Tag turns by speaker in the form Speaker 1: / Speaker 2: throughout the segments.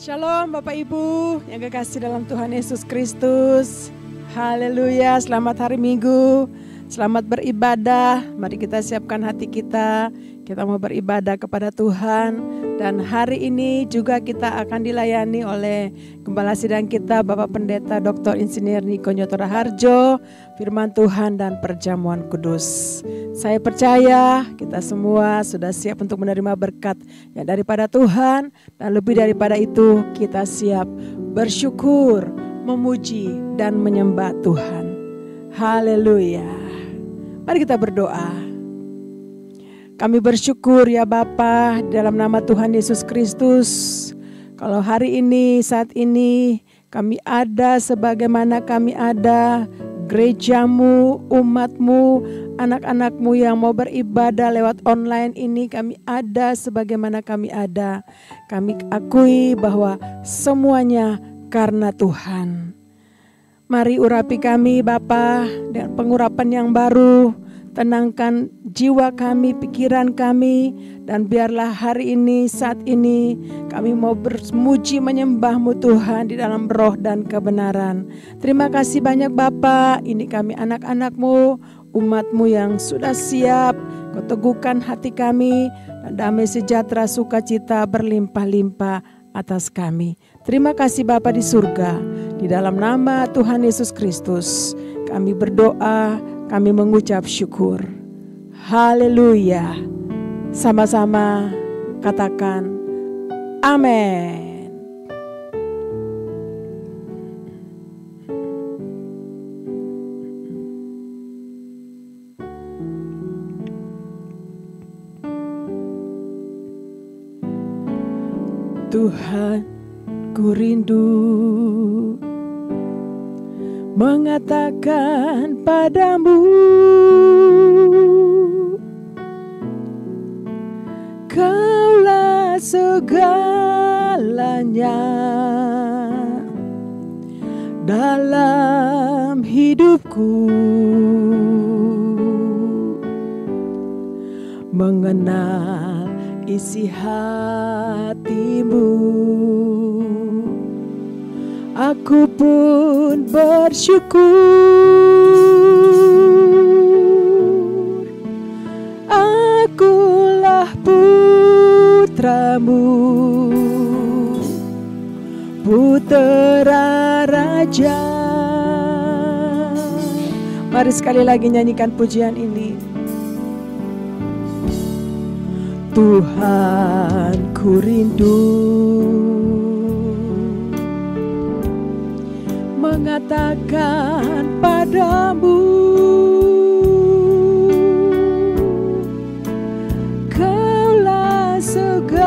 Speaker 1: Shalom Bapak Ibu yang kekasih dalam Tuhan Yesus Kristus. Haleluya, selamat hari Minggu, selamat beribadah. Mari kita siapkan hati kita mau beribadah kepada Tuhan. Dan hari ini juga kita akan dilayani oleh Gembala Sidang kita Bapak Pendeta Dr. Insinyur Niko Nyoto Raharjo, Firman Tuhan dan Perjamuan Kudus. Saya percaya kita semua sudah siap untuk menerima berkat yang daripada Tuhan. Dan lebih daripada itu kita siap bersyukur, memuji dan menyembah Tuhan. Haleluya. Mari kita berdoa. Kami bersyukur ya Bapa dalam nama Tuhan Yesus Kristus. Kalau hari ini, saat ini kami ada sebagaimana kami ada, gerejamu, umatmu, anak-anakmu yang mau beribadah lewat online ini, kami ada sebagaimana kami ada. Kami akui bahwa semuanya karena Tuhan. Mari urapi kami Bapa dengan pengurapan yang baru. Tenangkan jiwa kami, pikiran kami, dan biarlah hari ini, saat ini kami mau bermuji menyembah-Mu Tuhan di dalam roh dan kebenaran. Terima kasih banyak Bapa, ini kami anak-anak-Mu, umat-Mu yang sudah siap. Kau teguhkan hati kami, dan damai sejahtera sukacita berlimpah-limpah atas kami. Terima kasih Bapa di surga, di dalam nama Tuhan Yesus Kristus kami berdoa. Kami mengucap syukur. Haleluya. Sama-sama katakan amin. Tuhan, ku rindu mengatakan padamu, Kaulah segalanya dalam hidupku. Mengenal isi hatimu, aku pun bersyukur. Akulah putramu, putera raja. Mari sekali lagi nyanyikan pujian ini. Tuhan, ku rindu mengatakan padamu, Kaulah segalanya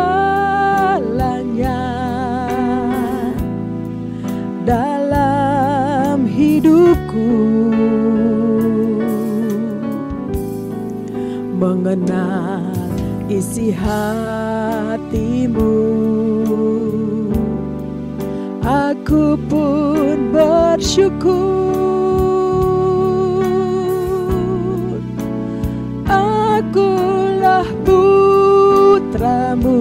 Speaker 1: dalam hidupku. Mengenal isi hatimu, aku pun bersyukur. Akulah putramu,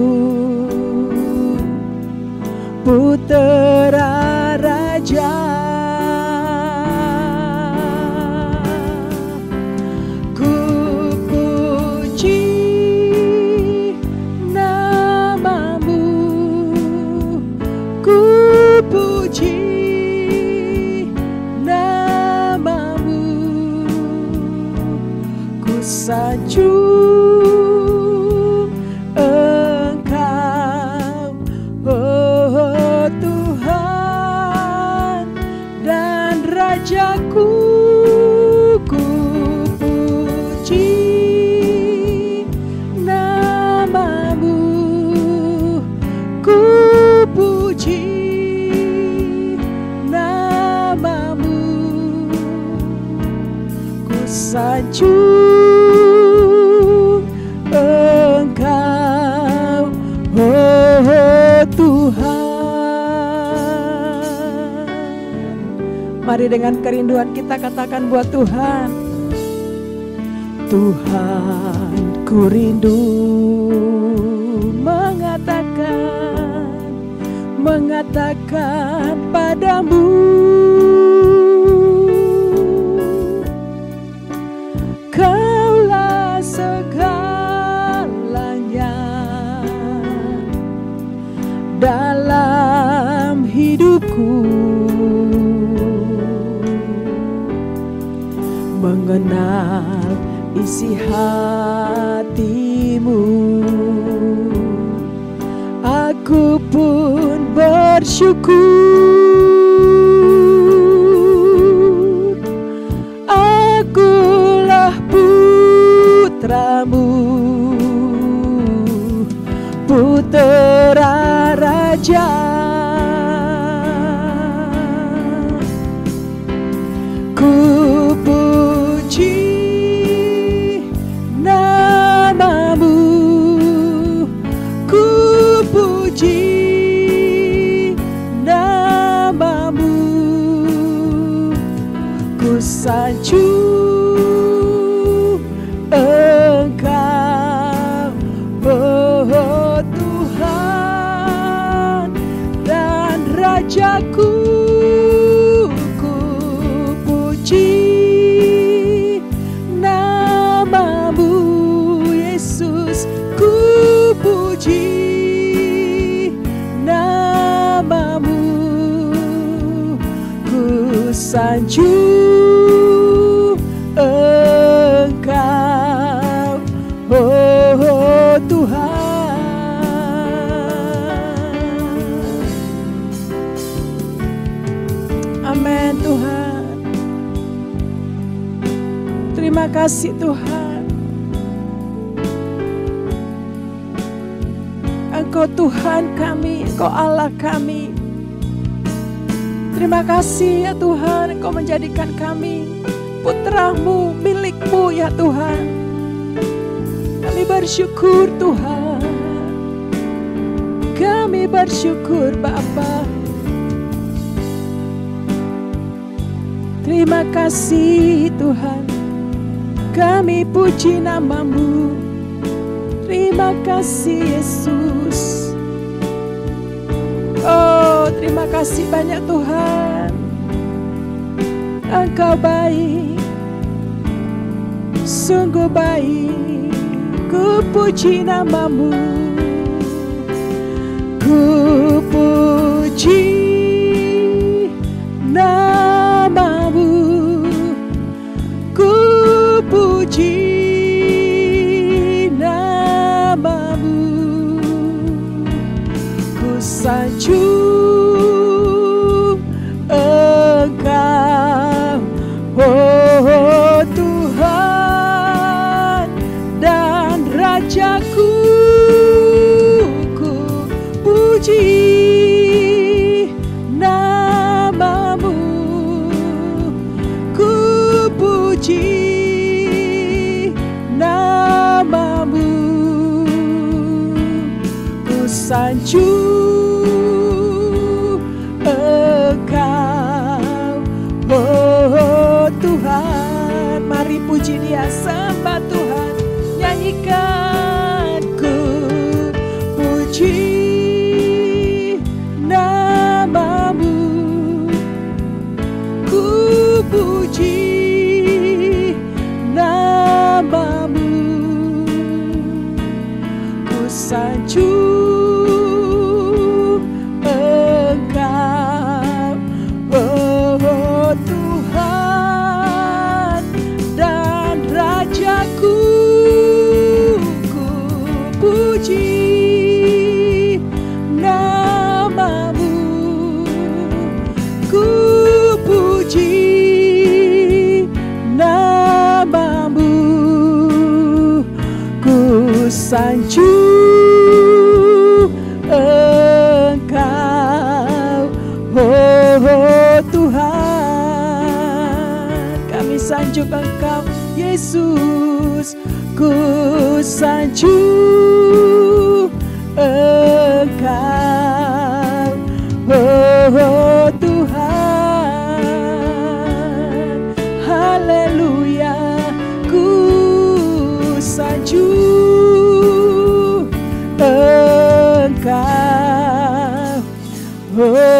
Speaker 1: putera raja. Ku puji namamu, ku puji namamu, ku sanjung Engkau, oh Tuhan dan Rajaku. Ku puji namamu, ku puji namamu, ku sanjung Engkau, oh Tuhan. Mari dengan kerinduan kita katakan buat Tuhan. Tuhan, ku rindu mengatakan katakan padamu, Kaulah segalanya dalam hidupku. Mengenal isi hatimu, aku pun bersyukur. Akulah putramu, putera raja. Ku puji namamu, ku puji namamu, ku sanjung Engkau, oh Tuhan dan Rajaku. Ku puji namamu Yesus, ku puji namamu, ku sanjung Engkau, oh Tuhan. Amin Tuhan. Terima kasih Tuhan. Engkau Tuhan kami, Engkau Allah kami. Terima kasih ya Tuhan, Engkau menjadikan kami putra-Mu, milik-Mu ya Tuhan. Kami bersyukur Tuhan. Kami bersyukur Bapa. Terima kasih Tuhan. Kami puji namamu. Terima kasih Yesus. Oh, terima kasih banyak Tuhan. Engkau baik, sungguh baik. Ku puji namamu, ku puji namamu, ku puji namamu, ku sanjung Engkau, oh Tuhan dan Rajaku. Ku puji namamu, ku puji namamu, ku sanjung Engkau, oh Tuhan. Mari puji Dia, sembah Tuhan, nyanyikan. Ku puji namamu, ku puji namamu, ku sanjung Engkau, oh Tuhan dan Rajaku. Ku puji namamu, ku puji namamu, ku sanjung Engkau, oh Tuhan. Kami sanjung Engkau Yesus, ku sanjung Engkau, oh Tuhan. Haleluya, ku sanjung Engkau, oh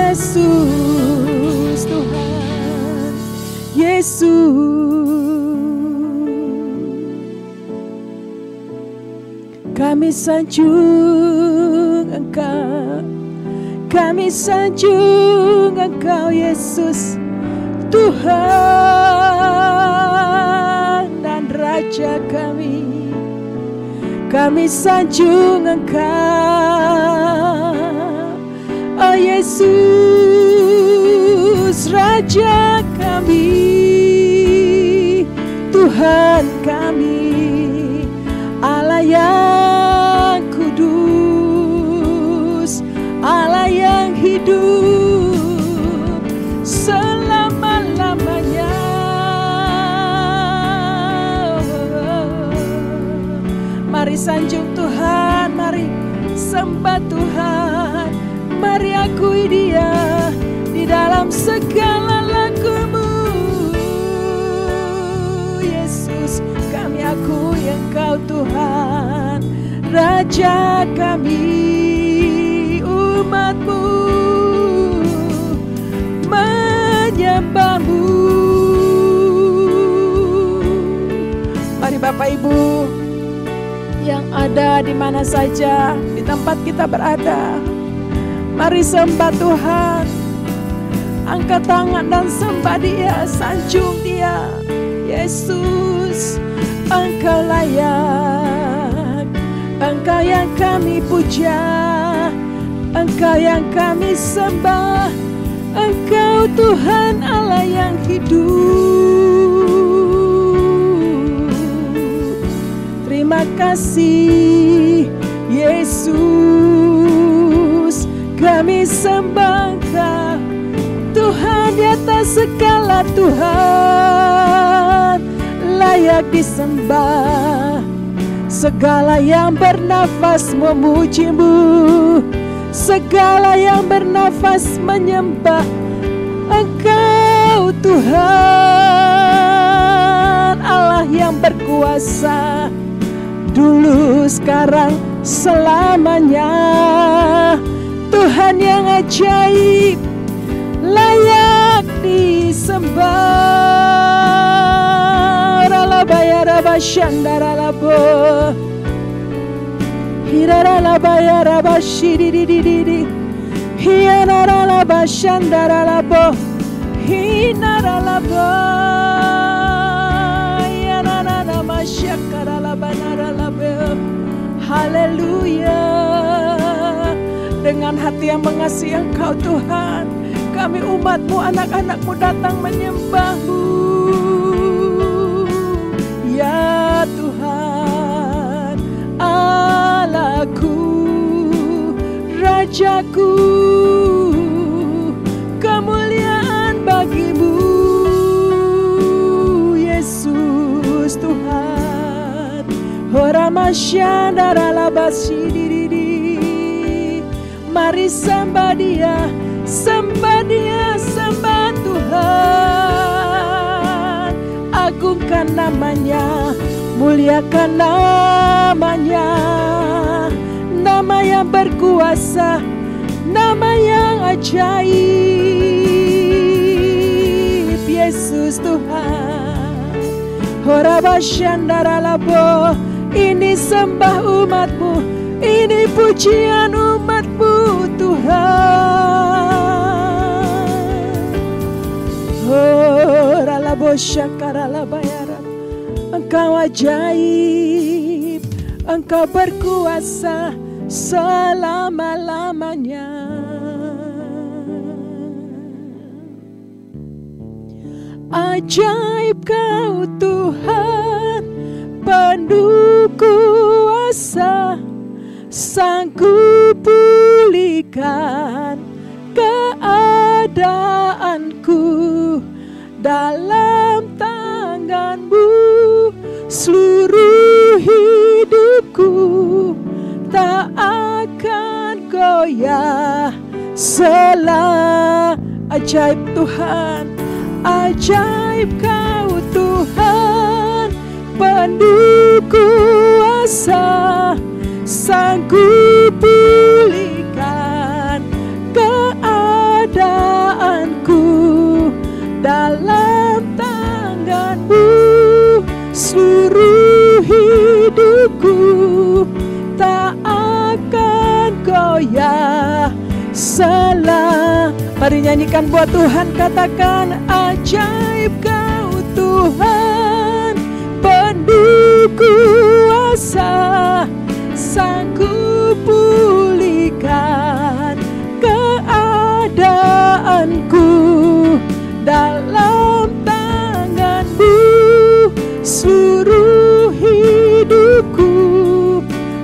Speaker 1: Yesus Tuhan, Yesus. Kami sanjung Engkau, kami sanjung Engkau Yesus Tuhan dan Raja kami. Kami sanjung Engkau, oh Yesus, Raja kami, Tuhan kami, Allah yang kudus, Allah yang hidup selama-lamanya. Mari sanjung Tuhan, mari sembah Tuhan, mari akui Dia di dalam segala lakumu. Yesus, kami akui Engkau Tuhan, Raja kami, umat-Mu menyembah-Mu. Mari Bapak Ibu yang ada di mana saja, di tempat kita berada, mari sembah Tuhan. Angkat tangan dan sembah Dia, sanjung Dia. Yesus, Engkau layak, Engkau yang kami puja, Engkau yang kami sembah, Engkau Tuhan Allah yang hidup. Terima kasih Yesus, kami sembah Engkau Tuhan di atas segala Tuhan, layak disembah. Segala yang bernafas memuji-Mu, segala yang bernafas menyembah Engkau Tuhan, Allah yang berkuasa dulu, sekarang, selamanya. Tuhan yang ajaib, layak disembah. Ralabaya rabashandara labo, hiraralabaya rabashididididi, hiyanaralabashandara labo, hinaralabo, yanananamasyakaralabanaralabo. Haleluya. Dengan hati yang mengasihi Engkau Tuhan, kami umat-Mu, anak-anak-Mu datang menyembah-Mu. Ya Tuhan, Allahku, Rajaku, kemuliaan bagi-Mu. Yesus Tuhan, Horamasyandaralabasidididi. Mari sembah Dia, sembah Dia, sembah Tuhan. Agungkan namanya, muliakan namanya, nama yang berkuasa, nama yang ajaib. Yesus Tuhan, Horabasyandaralabo. Ini sembah umat-Mu, ini pujian umat-Mu Tuhan. Oh, ralabosyakaralabayara. Engkau ajaib, Engkau berkuasa selama-lamanya. Ajaib Kau Tuhan, penuh kuasa, sanggup pulihkan keadaanku. Dalam tangan-Mu seluruh hidupku tak akan goyah. Ajaib Tuhan, ajaib Kau Tuhan, penuh kuasa, sanggup pulihkan keadaanku. salah. Mari nyanyikan buat Tuhan, katakan ajaib Kau Tuhan, penuh kuasa, sanggup pulihkan keadaanku dalam tangan-Mu. Seluruh hidupku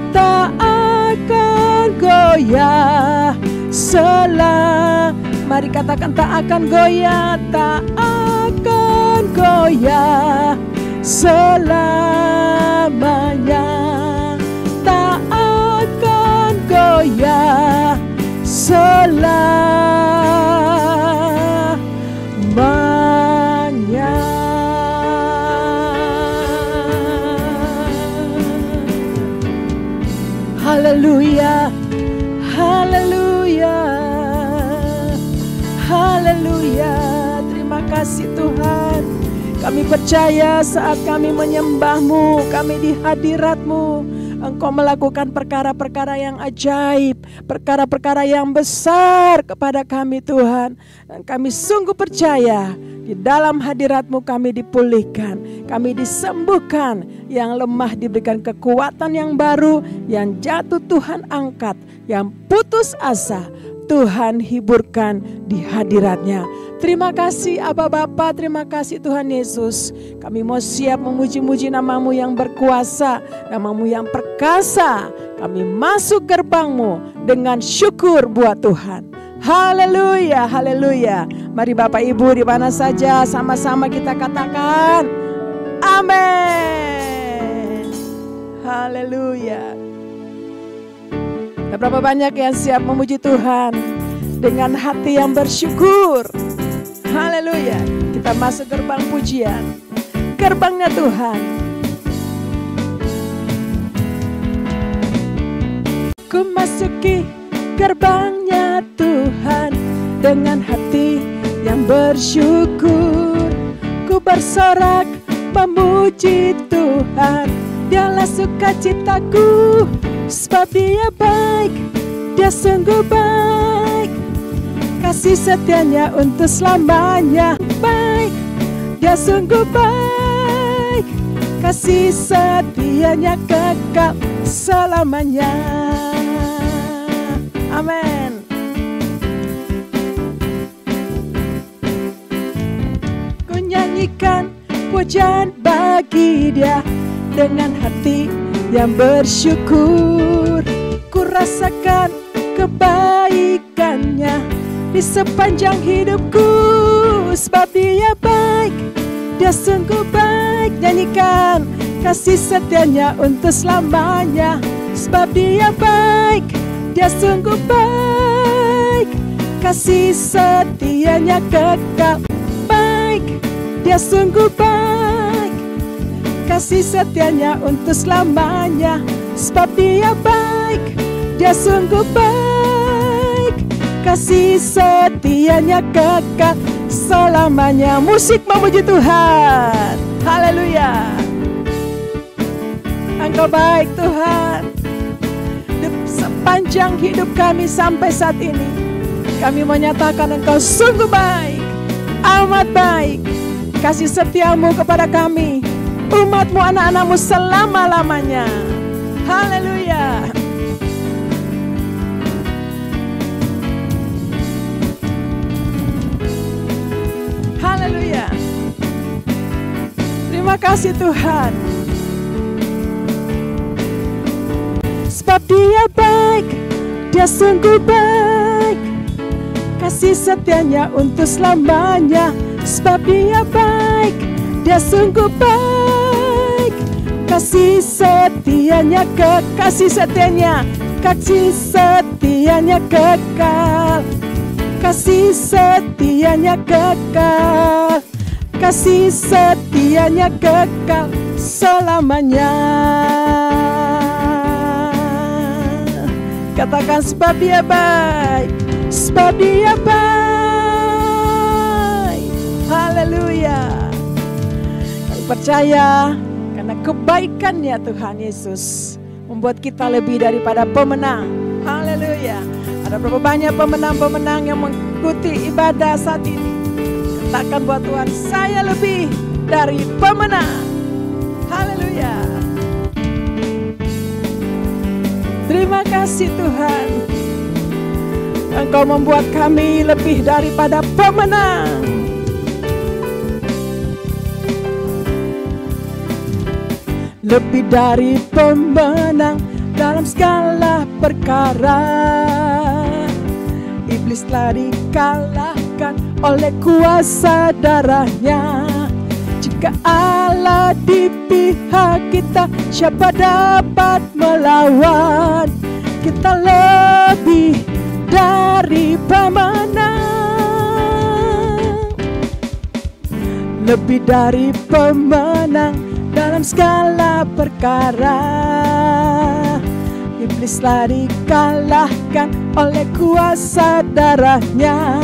Speaker 1: tak akan goyah mari katakan tak akan goyah, tak akan goyah selamanya, tak akan goyah selamanya. Haleluya, haleluya, haleluya. Terima kasih Tuhan. Kami percaya saat kami menyembah-Mu, kami di hadirat-Mu, Engkau melakukan perkara-perkara yang ajaib, perkara-perkara yang besar kepada kami Tuhan. Dan kami sungguh percaya di dalam hadirat-Mu kami dipulihkan, kami disembuhkan, yang lemah diberikan kekuatan yang baru, yang jatuh Tuhan angkat, yang putus asa Tuhan hiburkan di hadirat-Nya. Terima kasih Aba Bapa, terima kasih Tuhan Yesus. Kami mau siap memuji-muji nama-Mu yang berkuasa, nama-Mu yang perkasa. Kami masuk gerbang-Mu dengan syukur buat Tuhan. Haleluya, haleluya. Mari Bapak Ibu di mana saja sama-sama kita katakan amin. Haleluya. Berapa banyak yang siap memuji Tuhan dengan hati yang bersyukur. Haleluya. Kita masuk gerbang pujian, gerbangnya Tuhan. Ku masuki gerbangnya Tuhan dengan hati yang bersyukur. Ku bersorak memuji Tuhan, Dialah sukacitaku, sebab Dia baik, Dia sungguh baik. Kasih setianya untuk selamanya, baik, Dia sungguh baik. Kasih setianya kekal selamanya. Amin. Ku nyanyikan pujian bagi Dia dengan hati yang bersyukur. Ku rasakan kebaikannya di sepanjang hidupku, sebab Dia baik, Dia sungguh baik. Nyanyikan kasih setianya untuk selamanya, sebab Dia baik, Dia sungguh baik. Kasih setianya kekal, baik, Dia sungguh baik. Kasih setianya untuk selamanya, sebab Dia baik, Dia sungguh baik. Kasih setianya kekal selamanya. Musik memuji Tuhan. Haleluya. Engkau baik Tuhan. Sepanjang hidup kami sampai saat ini, kami menyatakan Engkau sungguh baik, amat baik. Kasih setiamu kepada kami, umat-Mu, anak-anak-Mu selama-lamanya. Haleluya. Haleluya. Terima kasih Tuhan. Sebab Dia baik, Dia sungguh baik. Kasih setianya untuk selamanya, sebab Dia baik, Dia sungguh baik. Kasih setianya kasih setianya kekal. Kasih setianya kekal. Kasih setianya kekal selamanya. Katakan sebab Dia baik, sebab Dia baik. Haleluya. Kami percaya karena kebaikan-Nya Tuhan Yesus membuat kita lebih daripada pemenang. Haleluya. Ada berapa banyak pemenang-pemenang yang mengikuti ibadah saat ini? Katakan buat Tuhan, saya lebih dari pemenang. Haleluya. Terima kasih Tuhan. Engkau membuat kami lebih daripada pemenang. Lebih dari pemenang dalam segala perkara. Iblis telah dikalahkan oleh kuasa darahnya. Jika Allah di pihak kita, siapa dapat melawan? Kita lebih dari pemenang. Lebih dari pemenang dalam segala perkara. Iblis telah dikalahkan oleh kuasa darahnya.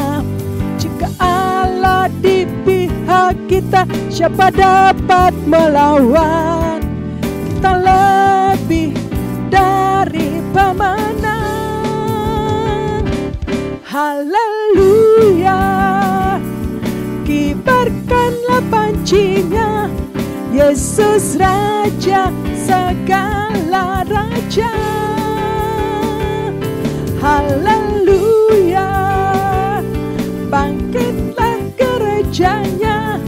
Speaker 1: Jika Allah di pihak kita, siapa dapat melawan? Kita lebih dari pemenang. Haleluya. Kibarkanlah pancinya, Yesus Raja segala raja. Haleluya. Bangkitlah gerejanya,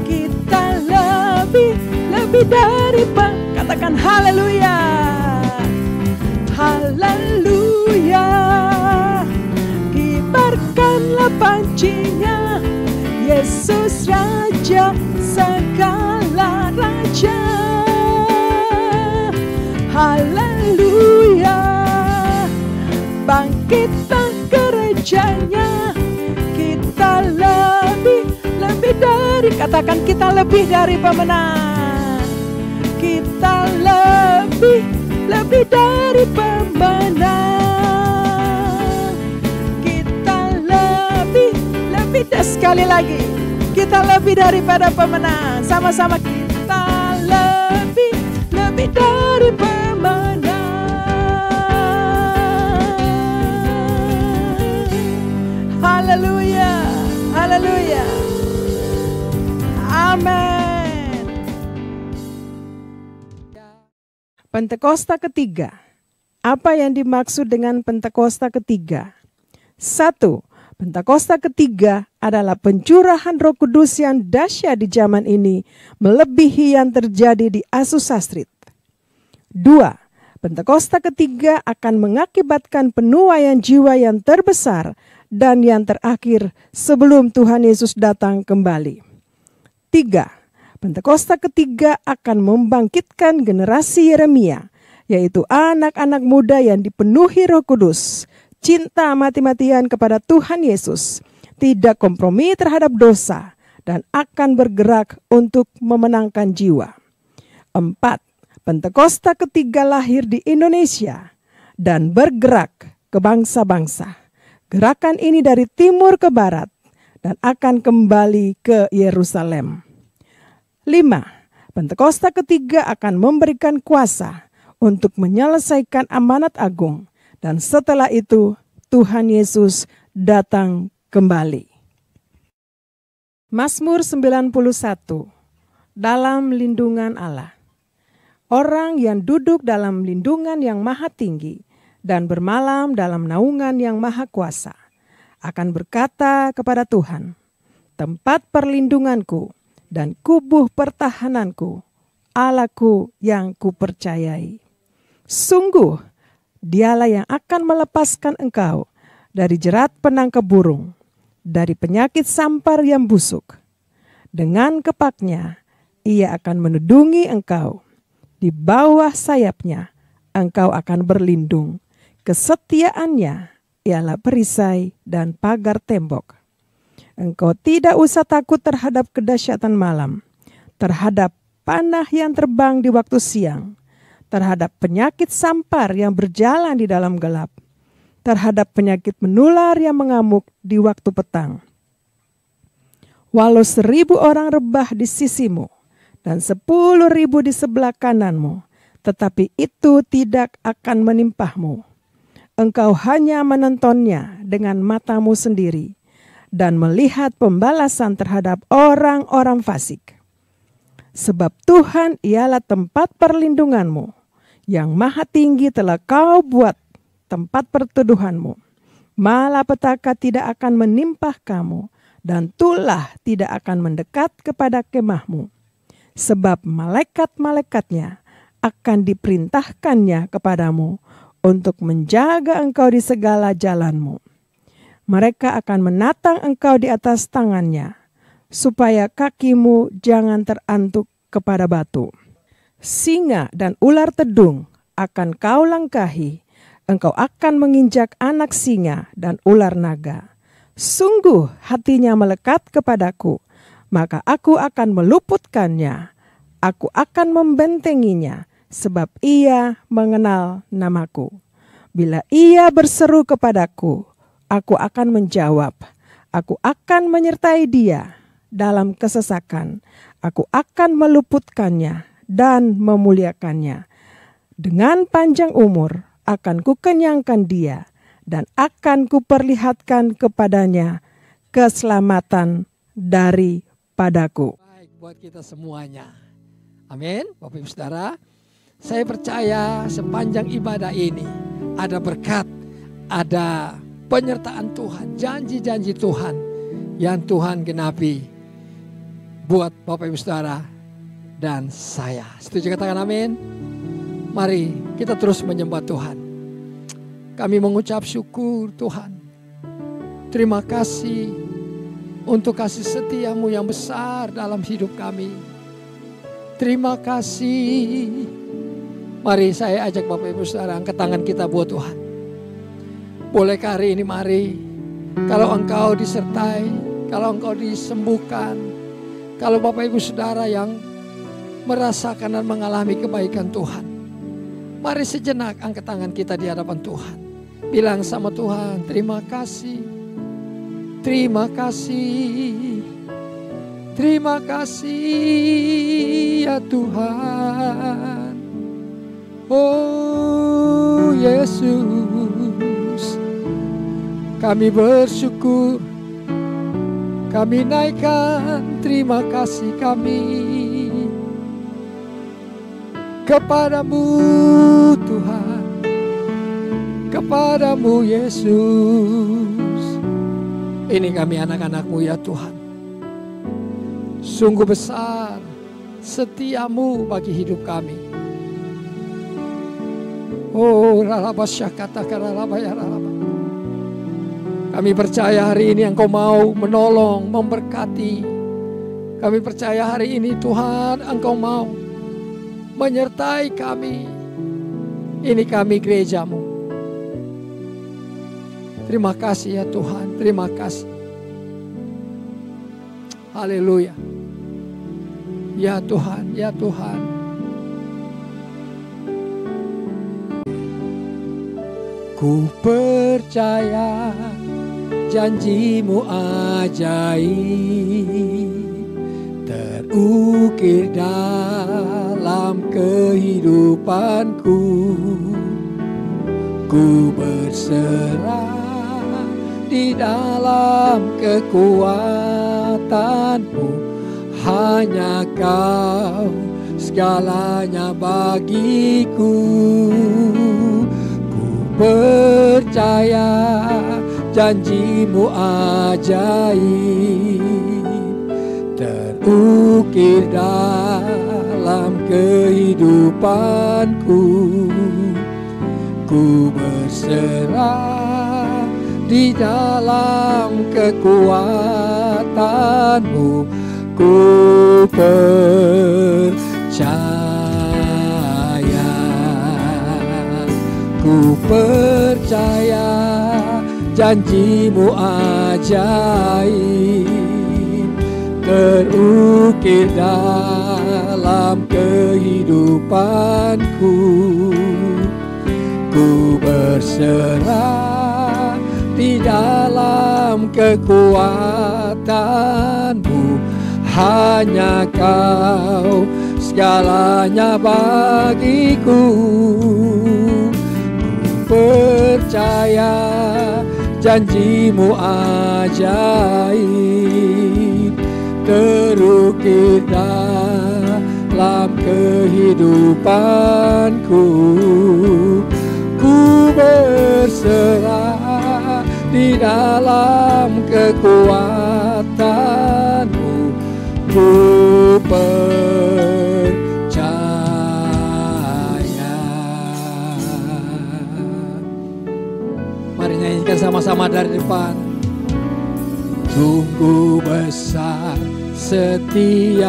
Speaker 1: kita lebih dari katakan haleluya. Haleluya. Kibarkanlah pancinya, Yesus Raja segala raja. Haleluya. Bangkitlah gerejanya, kita lebih dari, katakan kita lebih dari pemenang. Kita lebih dari pemenang. Kita lebih dan sekali lagi, kita lebih daripada pemenang. Sama-sama kita lebih dari pemenang. Haleluya. Haleluya. Amin. Pentakosta ketiga. Apa yang dimaksud dengan Pentakosta ketiga? 1. Pentakosta ketiga adalah pencurahan Roh Kudus yang dahsyat di zaman ini, melebihi yang terjadi di Azusa Street. 2. Pentakosta ketiga akan mengakibatkan penuaian jiwa yang terbesar dan yang terakhir sebelum Tuhan Yesus datang kembali. 3. Pentakosta ketiga akan membangkitkan generasi Yeremia, yaitu anak-anak muda yang dipenuhi Roh Kudus, cinta mati-matian kepada Tuhan Yesus, tidak kompromi terhadap dosa, dan akan bergerak untuk memenangkan jiwa. 4. Pentakosta ketiga lahir di Indonesia dan bergerak ke bangsa-bangsa. Gerakan ini dari timur ke barat dan akan kembali ke Yerusalem. 5. Pentakosta ketiga akan memberikan kuasa untuk menyelesaikan amanat agung, dan setelah itu Tuhan Yesus datang kembali. Mazmur 91. Dalam lindungan Allah. Orang yang duduk dalam lindungan yang maha tinggi dan bermalam dalam naungan yang maha kuasa akan berkata kepada Tuhan, tempat perlindunganku dan kubuh pertahananku, Allahku yang kupercayai. Sungguh, Dialah yang akan melepaskan engkau dari jerat penangkap burung, dari penyakit sampar yang busuk. Dengan kepaknya, Ia akan menudungi engkau. Di bawah sayapnya, engkau akan berlindung. Kesetiaannya ialah perisai dan pagar tembok. Engkau tidak usah takut terhadap kedahsyatan malam, terhadap panah yang terbang di waktu siang, terhadap penyakit sampar yang berjalan di dalam gelap, terhadap penyakit menular yang mengamuk di waktu petang. Walau 1000 orang rebah di sisimu dan 10.000 di sebelah kananmu, tetapi itu tidak akan menimpahmu. engkau hanya menontonnya dengan matamu sendiri dan melihat pembalasan terhadap orang-orang fasik. Sebab Tuhan ialah tempat perlindunganmu, yang maha tinggi telah kau buat tempat perteduhanmu. Malapetaka tidak akan menimpa kamu, dan tulah tidak akan mendekat kepada kemahmu. Sebab malaikat-malaikatnya akan diperintahkannya kepadamu untuk menjaga engkau di segala jalanmu. Mereka akan menatang engkau di atas tangannya, supaya kakimu jangan terantuk kepada batu. Singa dan ular tedung akan kau langkahi, engkau akan menginjak anak singa dan ular naga. Sungguh hatinya melekat kepadaku, maka aku akan meluputkannya, aku akan membentenginya, sebab ia mengenal namaku. Bila ia berseru kepadaku, aku akan menjawab, aku akan menyertai dia. Dalam kesesakan, aku akan meluputkannya dan memuliakannya. Dengan panjang umur akan kukenyangkan dia, dan akan kuperlihatkan kepadanya keselamatan daripadaku.
Speaker 2: Baik buat kita semuanya. Amin. Bapak Ibu Saudara, saya percaya sepanjang ibadah ini ada berkat, ada penyertaan Tuhan, janji-janji Tuhan yang Tuhan genapi buat Bapak Ibu Saudara dan saya. Setuju katakan amin? Mari kita terus menyembah Tuhan. Kami mengucap syukur Tuhan. Terima kasih untuk kasih setiamu yang besar dalam hidup kami. Terima kasih. Mari saya ajak Bapak Ibu Saudara angkat tangan kita buat Tuhan. Bolehkah hari ini mari, kalau engkau disertai, kalau engkau disembuhkan, kalau Bapak Ibu Saudara yang merasakan dan mengalami kebaikan Tuhan, mari sejenak angkat tangan kita di hadapan Tuhan. Bilang sama Tuhan, terima kasih, terima kasih, terima kasih ya Tuhan. Oh Yesus, kami bersyukur, kami naikkan terima kasih kami kepadamu Tuhan, kepadamu Yesus. Ini kami anak-anakmu ya Tuhan. Sungguh besar setiamu bagi hidup kami. Oh ralabasyakata karalabaya ralaba. Kami percaya hari ini Engkau mau menolong, memberkati. Kami percaya hari ini Tuhan Engkau mau menyertai kami. Ini kami gerejamu. Terima kasih ya Tuhan, terima kasih. Haleluya. Ya Tuhan, ya Tuhan. Ku percaya janjimu ajaib terukir dalam kehidupanku. Ku berserah di dalam kekuatanmu, hanya Kau segalanya bagiku. Percaya janjimu ajaib terukir dalam kehidupanku. Ku berserah di dalam kekuatanmu. Ku percaya, ku percaya janjimu ajaib terukir dalam kehidupanku. Ku berserah di dalam kekuatanmu, hanya Kau segalanya bagiku. Percaya percaya janjimu ajaib terukir dalam kehidupanku. Ku berserah di dalam kekuatanmu. Ku percaya. Mari nyanyikan sama-sama dari depan. Sungguh besar setiamu,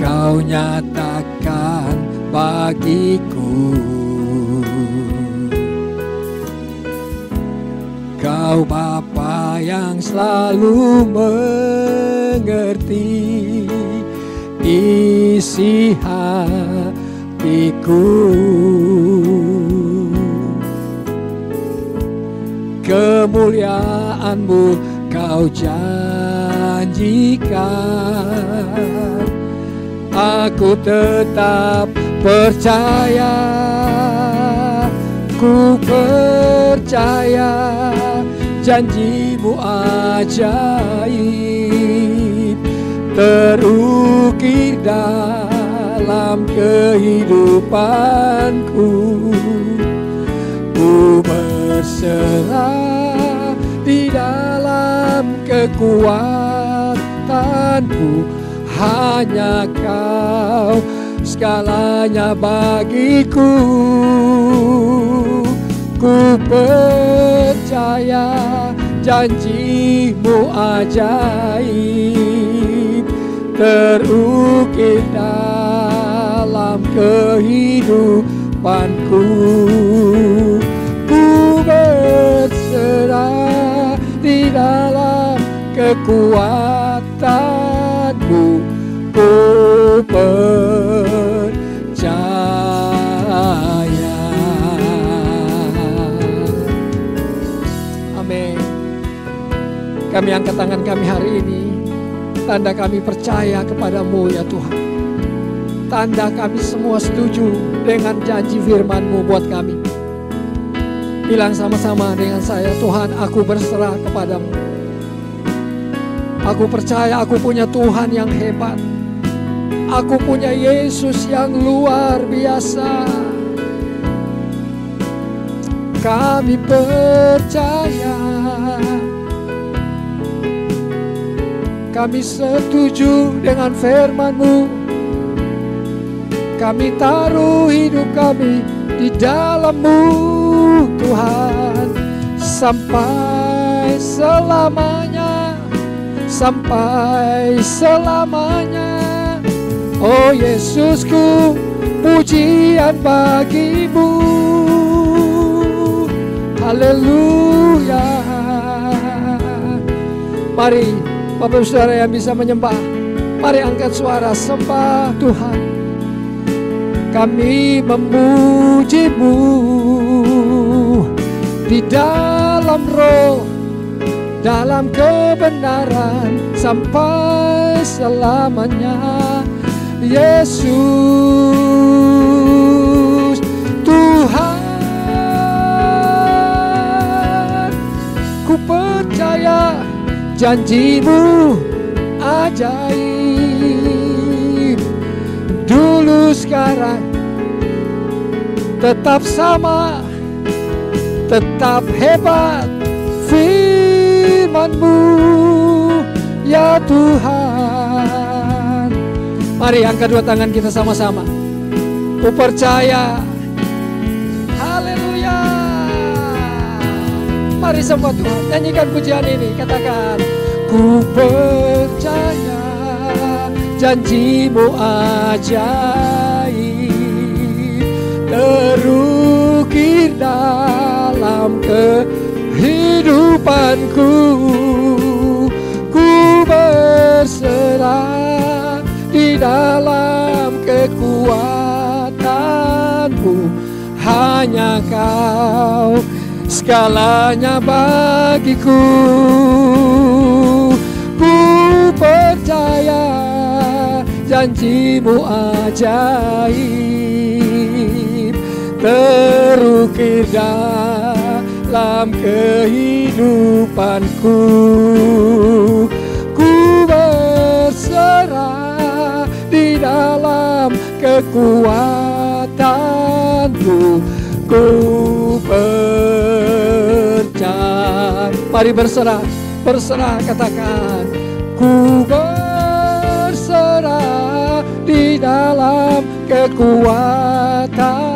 Speaker 2: Kau nyatakan bagiku. Kau Bapa yang selalu mengerti isi hatiku. Kemuliaan-Mu Kau janjikan, aku tetap percaya. Ku percaya janjimu ajaib terukir dalam kehidupanku. Ku berserah di dalam kekuatanmu. Hanya Kau segalanya bagiku. Ku percaya janjimu ajaib terukir dalam kehidupanku. Ku berserah di dalam kekuatanmu. Ku percaya. Amin. Kami angkat tangan kami hari ini, tanda kami percaya kepadamu ya Tuhan. Tanda kami semua setuju dengan janji firman-Mu buat kami. Bilang sama-sama dengan saya, Tuhan, aku berserah kepadamu. Aku percaya aku punya Tuhan yang hebat. Aku punya Yesus yang luar biasa. Kami percaya. Kami setuju dengan firman-Mu. Kami taruh hidup kami di dalam-Mu, Tuhan, sampai selamanya, sampai selamanya. Oh Yesusku, pujian bagimu. Haleluya. Mari Bapak Saudara yang bisa menyembah, mari angkat suara sembah Tuhan. Kami memuji-Mu di dalam roh, dalam kebenaran sampai selamanya. Yesus Tuhan, ku percaya janji-Mu ajaib. Dulu sekarang tetap sama, tetap hebat firman-Mu ya Tuhan. Mari angkat dua tangan kita sama-sama. Ku percaya. Haleluya. Mari sembah Tuhan, nyanyikan pujian ini, katakan, ku percaya janji-Mu ajaib terukir dalam kehidupanku. Ku berserah di dalam kekuatan-Mu. Hanya Kau segalanya bagiku. Ku percaya janji-Mu ajaib terukir dalam kehidupanku. Ku berserah di dalam kekuatanmu. Ku percaya. Mari berserah, berserah, katakan. Ku berserah di dalam kekuatanmu.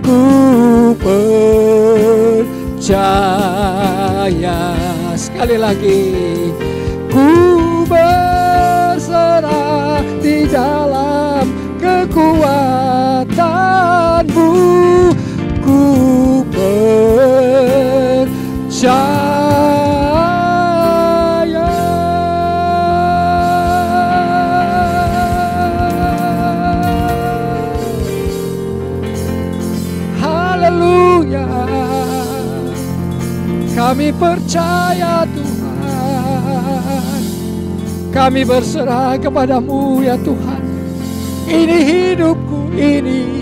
Speaker 2: Ku percaya. Sekali lagi. Ku berserah di dalam kekuatanmu. Ku percaya. Haleluya. Kami percaya Tuhan. Kami berserah kepadamu ya Tuhan. Ini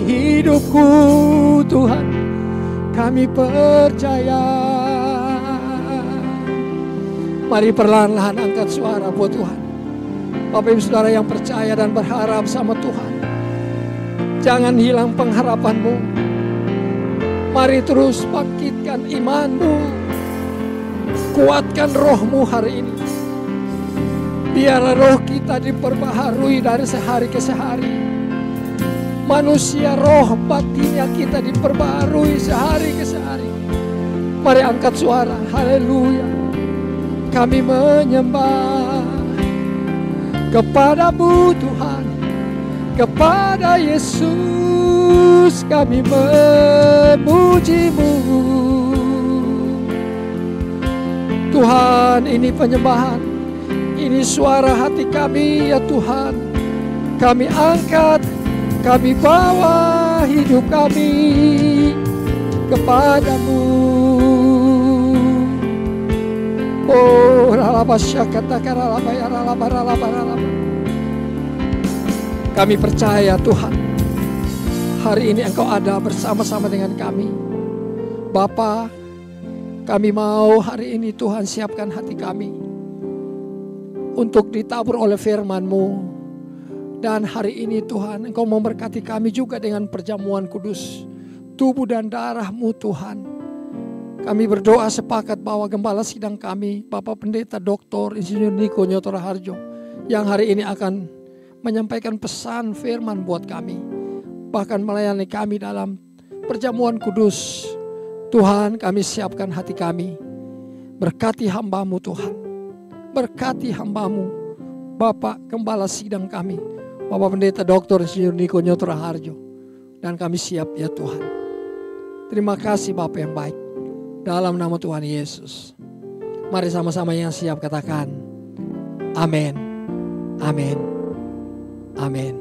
Speaker 2: hidupku Tuhan. Kami percaya. Mari perlahan-lahan angkat suara buat Tuhan. Bapak Ibu Saudara yang percaya dan berharap sama Tuhan, jangan hilang pengharapanmu. Mari terus bangkitkan imanmu. Kuatkan rohmu hari ini. Biarlah roh kita diperbaharui dari sehari ke sehari. Manusia roh batinnya kita diperbaharui sehari ke sehari. Mari angkat suara. Haleluya. Kami menyembah kepadamu Tuhan. Kepada Yesus kami memujimu. Tuhan, ini penyembahan. Ini suara hati kami ya Tuhan. Kami angkat, kami bawa hidup kami kepadamu. Oh, kami percaya Tuhan, hari ini Engkau ada bersama-sama dengan kami. Bapa, kami mau hari ini Tuhan siapkan hati kami untuk ditabur oleh firman-Mu. Dan hari ini Tuhan, Engkau memberkati kami juga dengan perjamuan kudus tubuh dan darah-Mu Tuhan. Kami berdoa sepakat bahwa gembala sidang kami, Bapak Pendeta Dr. Insinyur Niko Nyoto Raharjo, yang hari ini akan menyampaikan pesan firman buat kami, bahkan melayani kami dalam perjamuan kudus. Tuhan, kami siapkan hati kami. Berkati hamba-Mu Tuhan. Berkati hamba-Mu, Bapak Gembala sidang kami, Bapak Pendeta Dr. Insinyur Niko Nyoto Raharjo. Dan kami siap ya Tuhan. Terima kasih Bapak yang baik. Dalam nama Tuhan Yesus. Mari sama-sama yang siap katakan amin. Amin. Amin.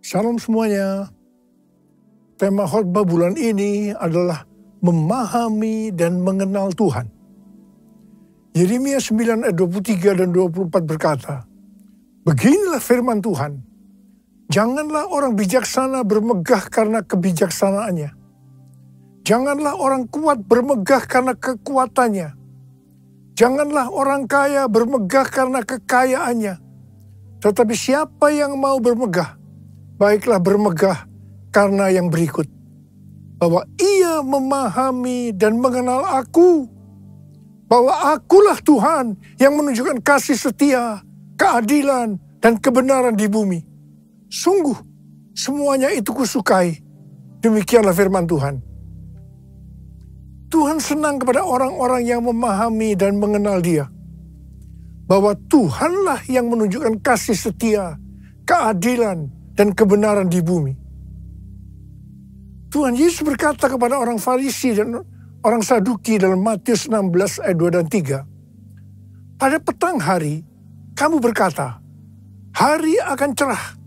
Speaker 3: Salam semuanya. Tema khotbah bulan ini adalah memahami dan mengenal Tuhan. Yeremia 9 ayat 23 dan 24 berkata, beginilah firman Tuhan, janganlah orang bijaksana bermegah karena kebijaksanaannya. Janganlah orang kuat bermegah karena kekuatannya. Janganlah orang kaya bermegah karena kekayaannya. Tetapi siapa yang mau bermegah, baiklah bermegah karena yang berikut. Bahwa ia memahami dan mengenal aku. Bahwa akulah Tuhan yang menunjukkan kasih setia, keadilan, dan kebenaran di bumi. Sungguh, semuanya itu kusukai. Demikianlah firman Tuhan. Tuhan senang kepada orang-orang yang memahami dan mengenal Dia. Bahwa Tuhanlah yang menunjukkan kasih setia, keadilan, dan kebenaran di bumi. Tuhan Yesus berkata kepada orang Farisi dan orang Saduki dalam Matius 16 ayat 2 dan 3. Pada petang hari, kamu berkata, hari akan cerah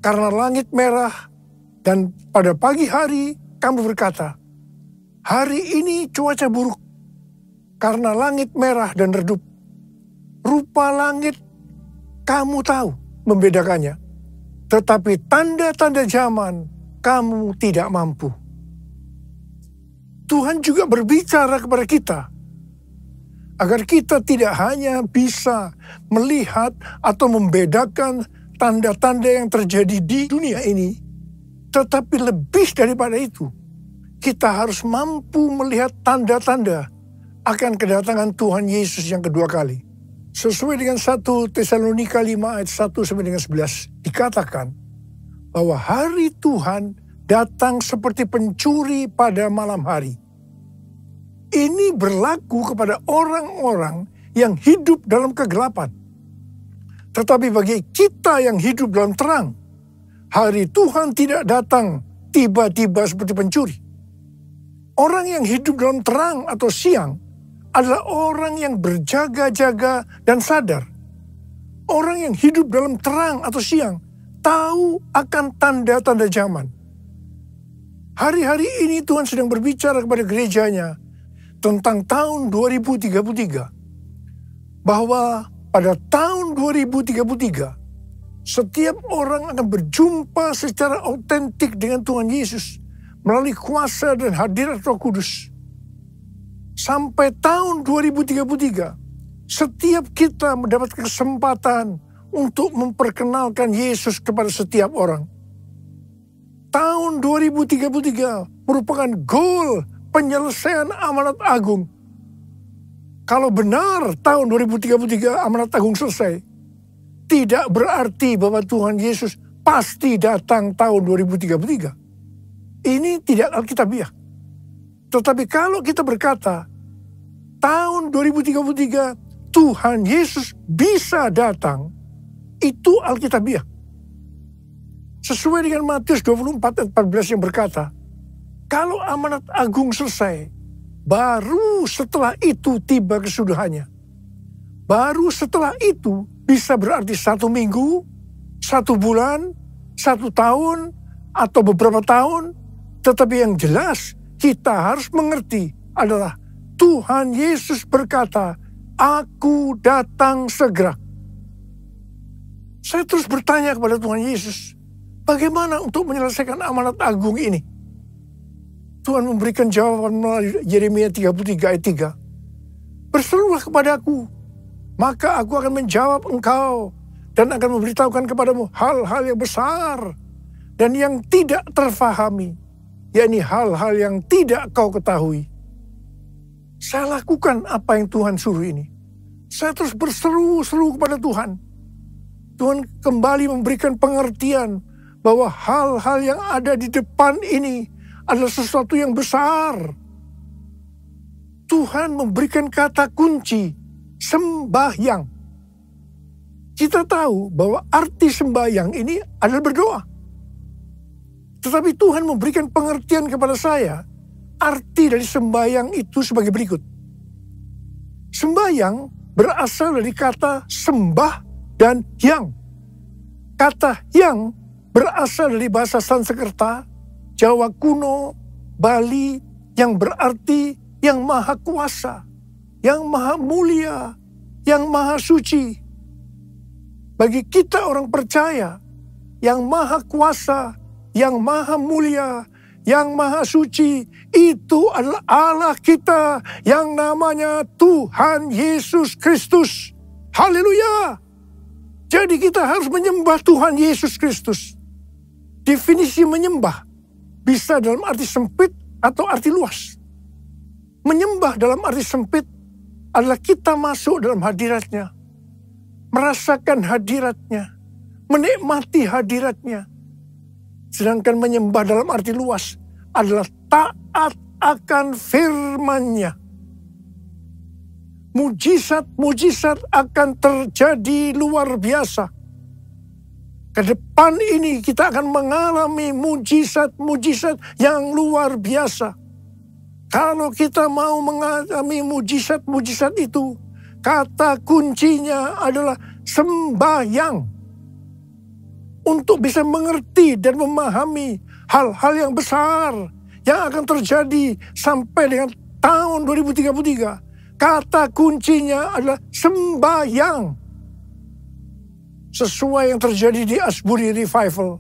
Speaker 3: karena langit merah, dan pada pagi hari kamu berkata, hari ini cuaca buruk karena langit merah dan redup. Rupa langit kamu tahu membedakannya, tetapi tanda-tanda zaman kamu tidak mampu. Tuhan juga berbicara kepada kita agar kita tidak hanya bisa melihat atau membedakan tanda-tanda yang terjadi di dunia ini, tetapi lebih daripada itu, kita harus mampu melihat tanda-tanda akan kedatangan Tuhan Yesus yang kedua kali. Sesuai dengan 1 Tesalonika 5 ayat 1 sampai dengan 11, dikatakan bahwa hari Tuhan datang seperti pencuri pada malam hari. Ini berlaku kepada orang-orang yang hidup dalam kegelapan. Tetapi bagi kita yang hidup dalam terang, hari Tuhan tidak datang tiba-tiba seperti pencuri. Orang yang hidup dalam terang atau siang adalah orang yang berjaga-jaga dan sadar. Orang yang hidup dalam terang atau siang tahu akan tanda-tanda zaman. Hari-hari ini Tuhan sedang berbicara kepada gerejanya tentang tahun 2033. Bahwa pada tahun 2033, setiap orang akan berjumpa secara autentik dengan Tuhan Yesus melalui kuasa dan hadirat Roh Kudus. Sampai tahun 2033, setiap kita mendapat kesempatan untuk memperkenalkan Yesus kepada setiap orang. Tahun 2033 merupakan goal penyelesaian amanat agung. Kalau benar tahun 2033 amanat agung selesai, tidak berarti bahwa Tuhan Yesus pasti datang tahun 2033. Ini tidak alkitabiah. Tetapi kalau kita berkata, tahun 2033 Tuhan Yesus bisa datang, itu alkitabiah. Sesuai dengan Matius 24 ayat 14 yang berkata, kalau amanat agung selesai, baru setelah itu tiba kesudahannya. Baru setelah itu bisa berarti 1 minggu, 1 bulan, 1 tahun, atau beberapa tahun. Tetapi yang jelas kita harus mengerti adalah Tuhan Yesus berkata, aku datang segera. Saya terus bertanya kepada Tuhan Yesus, bagaimana untuk menyelesaikan amanat agung ini? Tuhan memberikan jawaban melalui Yeremia 33 ayat 3. Berserulah kepadaku, maka aku akan menjawab engkau dan akan memberitahukan kepadamu hal-hal yang besar dan yang tidak terfahami, yakni hal-hal yang tidak kau ketahui. Saya lakukan apa yang Tuhan suruh ini. Saya terus berseru-seru kepada Tuhan. Tuhan kembali memberikan pengertian bahwa hal-hal yang ada di depan ini adalah sesuatu yang besar. Tuhan memberikan kata kunci, sembahyang. Kita tahu bahwa arti sembahyang ini adalah berdoa. Tetapi Tuhan memberikan pengertian kepada saya, arti dari sembahyang itu sebagai berikut. Sembahyang berasal dari kata sembah dan hyang. Kata hyang berasal dari bahasa Sanskerta, Jawa kuno, Bali, yang berarti yang maha kuasa, yang maha mulia, yang maha suci. Bagi kita orang percaya, yang maha kuasa, yang maha mulia, yang maha suci, itu adalah Allah kita yang namanya Tuhan Yesus Kristus. Haleluya! Jadi kita harus menyembah Tuhan Yesus Kristus. Definisi menyembah bisa dalam arti sempit atau arti luas. Menyembah dalam arti sempit adalah kita masuk dalam hadiratnya, merasakan hadiratnya, menikmati hadiratnya. Sedangkan menyembah dalam arti luas adalah taat akan firman-Nya. Mujizat-mujizat akan terjadi luar biasa. Ke depan ini kita akan mengalami mujizat-mujizat yang luar biasa. Kalau kita mau mengalami mujizat-mujizat itu, kata kuncinya adalah sembahyang. Untuk bisa mengerti dan memahami hal-hal yang besar yang akan terjadi sampai dengan tahun 2033. Kata kuncinya adalah sembahyang. Sesuai yang terjadi di Asbury Revival,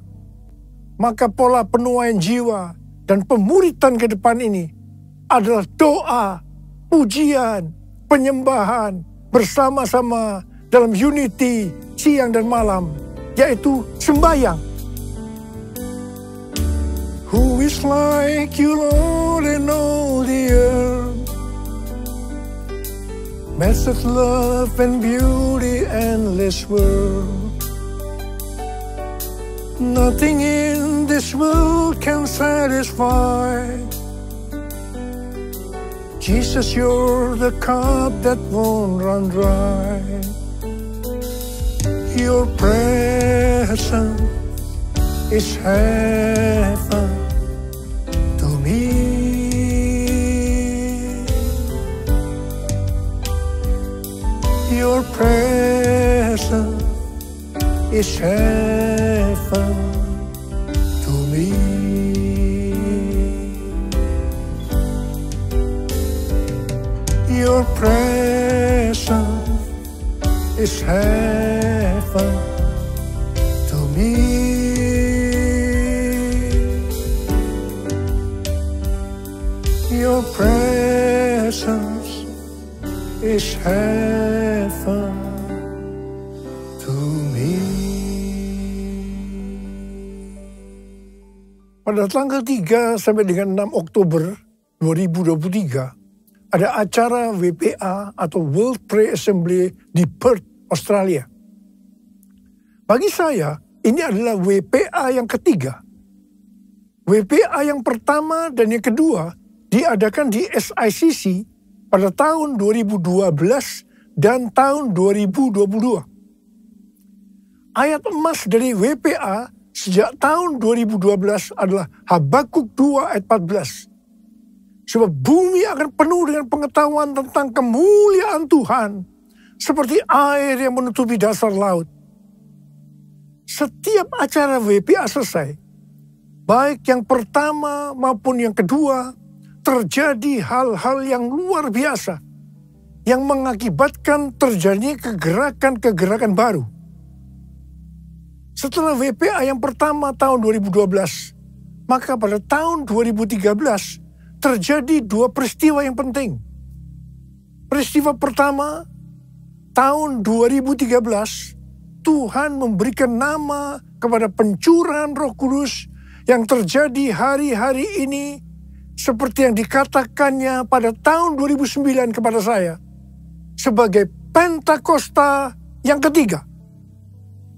Speaker 3: maka pola penuaian jiwa dan pemuritan ke depan ini adalah doa, pujian, penyembahan bersama-sama dalam unity siang dan malam, yaitu sembahyang. Who is like you, Lord, in all the earth? Massive love and beauty, endless world. Nothing in this world can satisfy. Jesus, you're the cup that won't run dry. Your presence is heaven to me. Your presence is heaven to me. Your presence is heaven to me. Your presence is heaven to me. Pada tanggal 3 sampai dengan 6 Oktober 2023, ada acara WPA atau World Prayer Assembly di Perth, Australia. Bagi saya, ini adalah WPA yang ketiga. WPA yang pertama dan yang kedua diadakan di SICC pada tahun 2012 dan tahun 2022. Ayat emas dari WPA sejak tahun 2012 adalah Habakuk 2 ayat 14. Sebab bumi akan penuh dengan pengetahuan tentang kemuliaan Tuhan, seperti air yang menutupi dasar laut. Setiap acara WPA selesai, baik yang pertama maupun yang kedua, terjadi hal-hal yang luar biasa, yang mengakibatkan terjadinya kegerakan-kegerakan baru. Setelah WPA yang pertama tahun 2012, maka pada tahun 2013, terjadi dua peristiwa yang penting. Peristiwa pertama, tahun 2013, Tuhan memberikan nama kepada pencurahan Roh Kudus yang terjadi hari-hari ini seperti yang dikatakannya pada tahun 2009 kepada saya sebagai Pentakosta yang ketiga.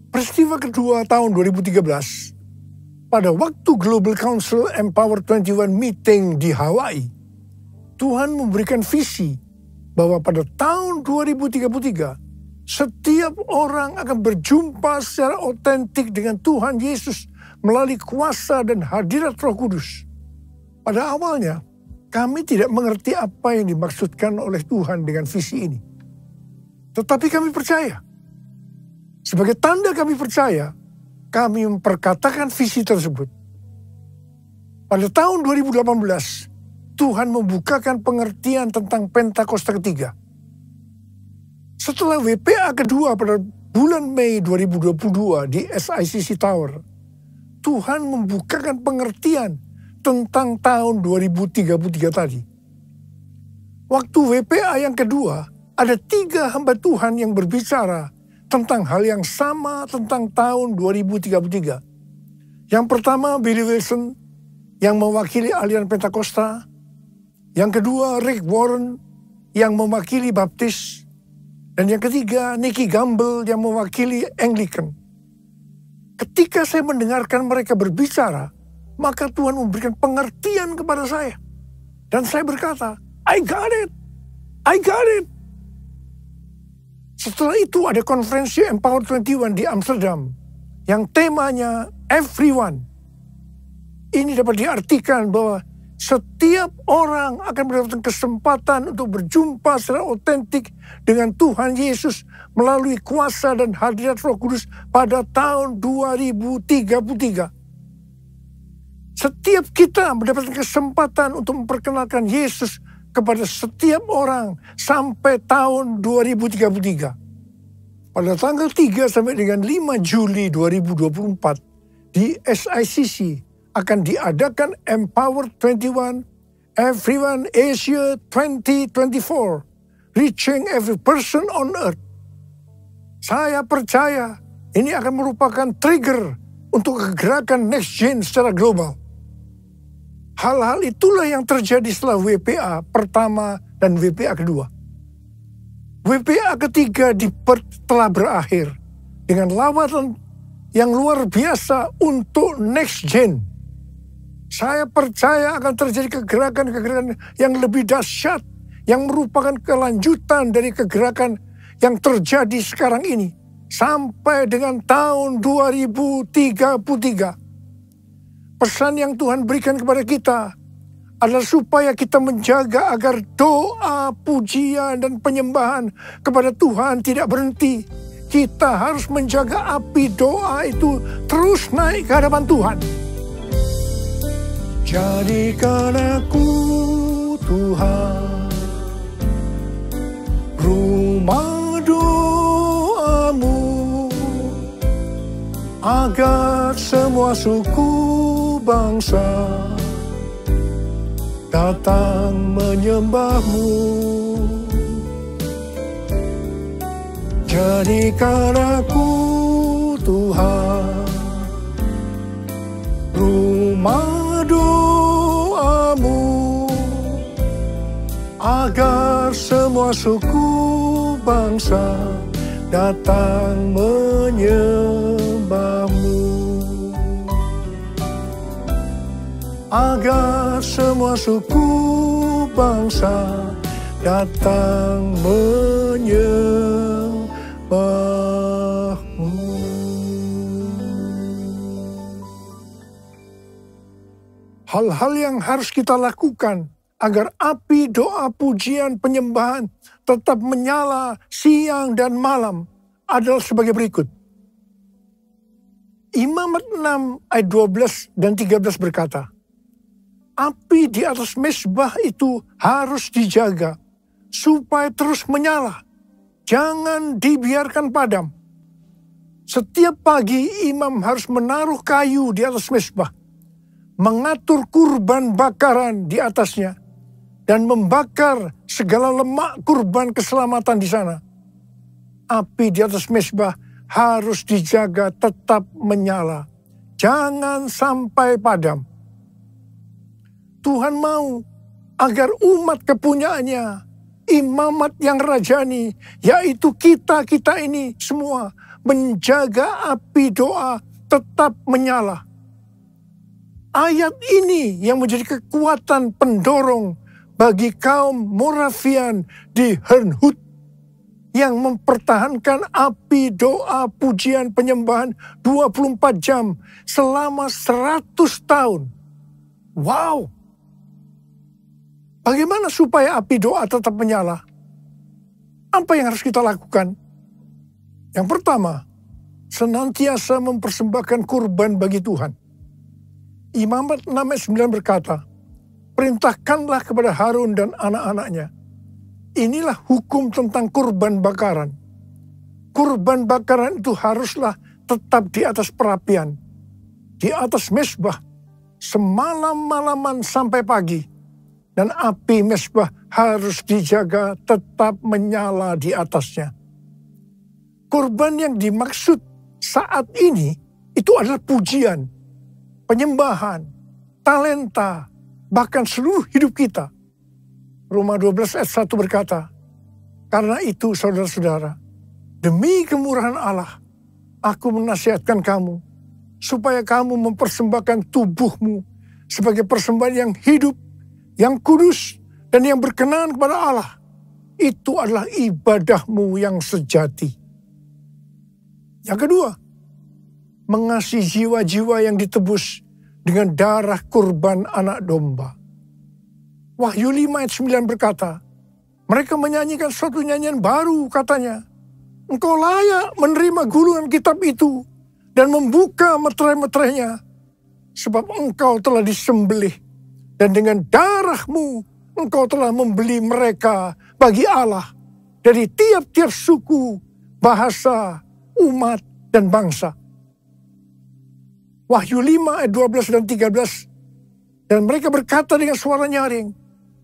Speaker 3: Peristiwa kedua tahun 2013, pada waktu Global Council Empower 21 meeting di Hawaii, Tuhan memberikan visi bahwa pada tahun 2033, setiap orang akan berjumpa secara otentik dengan Tuhan Yesus melalui kuasa dan hadirat Roh Kudus. Pada awalnya, kami tidak mengerti apa yang dimaksudkan oleh Tuhan dengan visi ini. Tetapi kami percaya. Sebagai tanda kami percaya, kami memperkatakan visi tersebut. Pada tahun 2018, Tuhan membukakan pengertian tentang Pentakosta ketiga. Setelah WPA kedua pada bulan Mei 2022 di SICC Tower, Tuhan membukakan pengertian tentang tahun 2033 tadi. Waktu WPA yang kedua, ada 3 hamba Tuhan yang berbicara tentang hal yang sama tentang tahun 2033. Yang pertama, Billy Wilson yang mewakili aliran Pentakosta. Yang kedua, Rick Warren yang mewakili Baptis. Dan yang ketiga, Nicky Gamble yang mewakili Anglican. Ketika saya mendengarkan mereka berbicara, maka Tuhan memberikan pengertian kepada saya. Dan saya berkata, I got it! I got it! Setelah itu ada konferensi Empower 21 di Amsterdam yang temanya Everyone. Ini dapat diartikan bahwa setiap orang akan mendapatkan kesempatan untuk berjumpa secara otentik dengan Tuhan Yesus melalui kuasa dan hadirat Roh Kudus pada tahun 2033. Setiap kita mendapatkan kesempatan untuk memperkenalkan Yesus kepada setiap orang sampai tahun 2033. Pada tanggal 3 sampai dengan 5 Juli 2024 di SICC akan diadakan Empower 21 Everyone Asia 2024, Reaching Every Person on Earth. Saya percaya ini akan merupakan trigger untuk kegerakan next gen secara global. Hal-hal itulah yang terjadi setelah WPA pertama dan WPA kedua. WPA ketiga di Perth telah berakhir dengan lawatan yang luar biasa untuk next gen. Saya percaya akan terjadi kegerakan-kegerakan yang lebih dahsyat, yang merupakan kelanjutan dari kegerakan yang terjadi sekarang ini sampai dengan tahun 2033. Pesan yang Tuhan berikan kepada kita adalah supaya kita menjaga agar doa, pujian, dan penyembahan kepada Tuhan tidak berhenti. Kita harus menjaga api doa itu terus naik ke hadapan Tuhan. Jadikan aku, Tuhan, rumah doamu, agar semua suku bangsa datang menyembahmu. Jadikan aku, Tuhan, rumah doamu, agar semua suku bangsa datang menyembahmu. Agar semua suku bangsa datang menyembahmu. Hal-hal yang harus kita lakukan agar api doa, pujian, penyembahan tetap menyala siang dan malam adalah sebagai berikut. Imamat 6 ayat 12 dan 13 berkata, api di atas mezbah itu harus dijaga supaya terus menyala. Jangan dibiarkan padam. Setiap pagi imam harus menaruh kayu di atas mezbah, mengatur kurban bakaran di atasnya, dan membakar segala lemak kurban keselamatan di sana. Api di atas mezbah harus dijaga tetap menyala. Jangan sampai padam. Tuhan mau agar umat kepunyaannya, imamat yang rajani, yaitu kita ini semua, menjaga api doa tetap menyala. Ayat ini yang menjadi kekuatan pendorong bagi kaum Moravian di Herrnhut yang mempertahankan api doa, pujian, penyembahan 24 jam selama 100 tahun. Wow! Bagaimana supaya api doa tetap menyala? Apa yang harus kita lakukan? Yang pertama, senantiasa mempersembahkan kurban bagi Tuhan. Imamat 6 ayat 9 berkata, perintahkanlah kepada Harun dan anak-anaknya. Inilah hukum tentang kurban bakaran. Kurban bakaran itu haruslah tetap di atas perapian, di atas mezbah, semalam-malaman sampai pagi. Dan api mezbah harus dijaga tetap menyala di atasnya. Kurban yang dimaksud saat ini itu adalah pujian, penyembahan, talenta, bahkan seluruh hidup kita. Roma 12 ayat 1 berkata, karena itu saudara-saudara, demi kemurahan Allah, aku menasihatkan kamu, supaya kamu mempersembahkan tubuhmu sebagai persembahan yang hidup, yang kudus, dan yang berkenan kepada Allah. Itu adalah ibadahmu yang sejati. Yang kedua, mengasihi jiwa-jiwa yang ditebus dengan darah kurban anak domba. Wahyu 5 ayat 9 berkata, mereka menyanyikan suatu nyanyian baru, katanya, engkau layak menerima gulungan kitab itu dan membuka meterai-meterainya, sebab engkau telah disembelih, dan dengan darahmu engkau telah membeli mereka bagi Allah dari tiap-tiap suku, bahasa, umat, dan bangsa. Wahyu 5 ayat 12 dan 13. Dan mereka berkata dengan suara nyaring,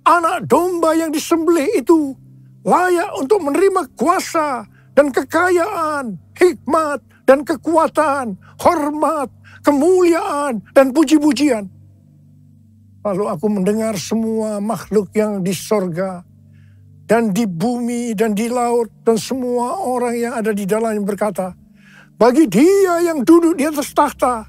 Speaker 3: anak domba yang disembelih itu layak untuk menerima kuasa dan kekayaan, hikmat dan kekuatan, hormat, kemuliaan, dan puji-pujian. Lalu aku mendengar semua makhluk yang di sorga, dan di bumi, dan di laut, dan semua orang yang ada di dalamnya berkata, bagi Dia yang duduk di atas takhta,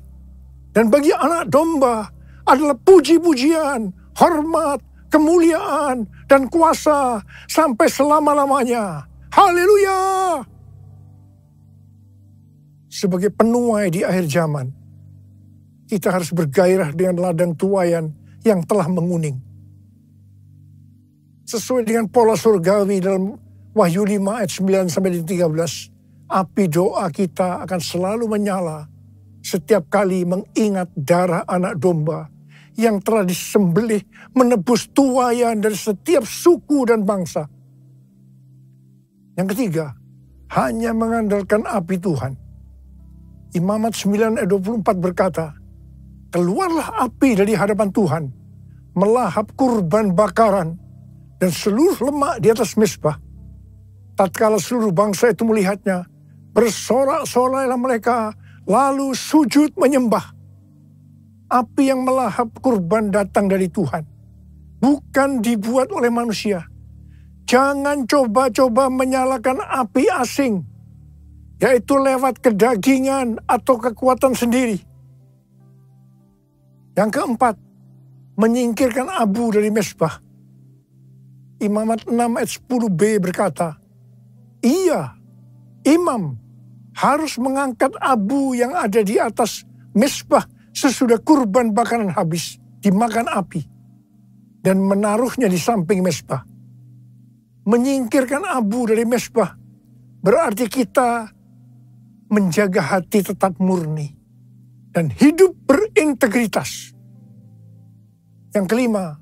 Speaker 3: dan bagi anak domba adalah puji-pujian, hormat, kemuliaan, dan kuasa sampai selama-lamanya. Haleluya! Sebagai penuai di akhir zaman, kita harus bergairah dengan ladang tuaian yang telah menguning. Sesuai dengan pola surgawi dalam Wahyu 5 ayat 9 sampai 13, api doa kita akan selalu menyala setiap kali mengingat darah anak domba yang telah disembelih menebus tuaian dari setiap suku dan bangsa. Yang ketiga, hanya mengandalkan api Tuhan. Imamat 9 ayat 24 berkata, keluarlah api dari hadapan Tuhan, melahap kurban bakaran dan seluruh lemak di atas mezbah. Tatkala seluruh bangsa itu melihatnya, bersorak-soraklah mereka, lalu sujud menyembah. Api yang melahap kurban datang dari Tuhan, bukan dibuat oleh manusia. Jangan coba-coba menyalakan api asing, yaitu lewat kedagingan atau kekuatan sendiri. Yang keempat, menyingkirkan abu dari mezbah. Imamat 6 ayat 10b berkata, iya, imam harus mengangkat abu yang ada di atas mezbah sesudah kurban bakaran habis dimakan api dan menaruhnya di samping mezbah. Menyingkirkan abu dari mezbah berarti kita menjaga hati tetap murni dan hidup berintegritas. Yang kelima,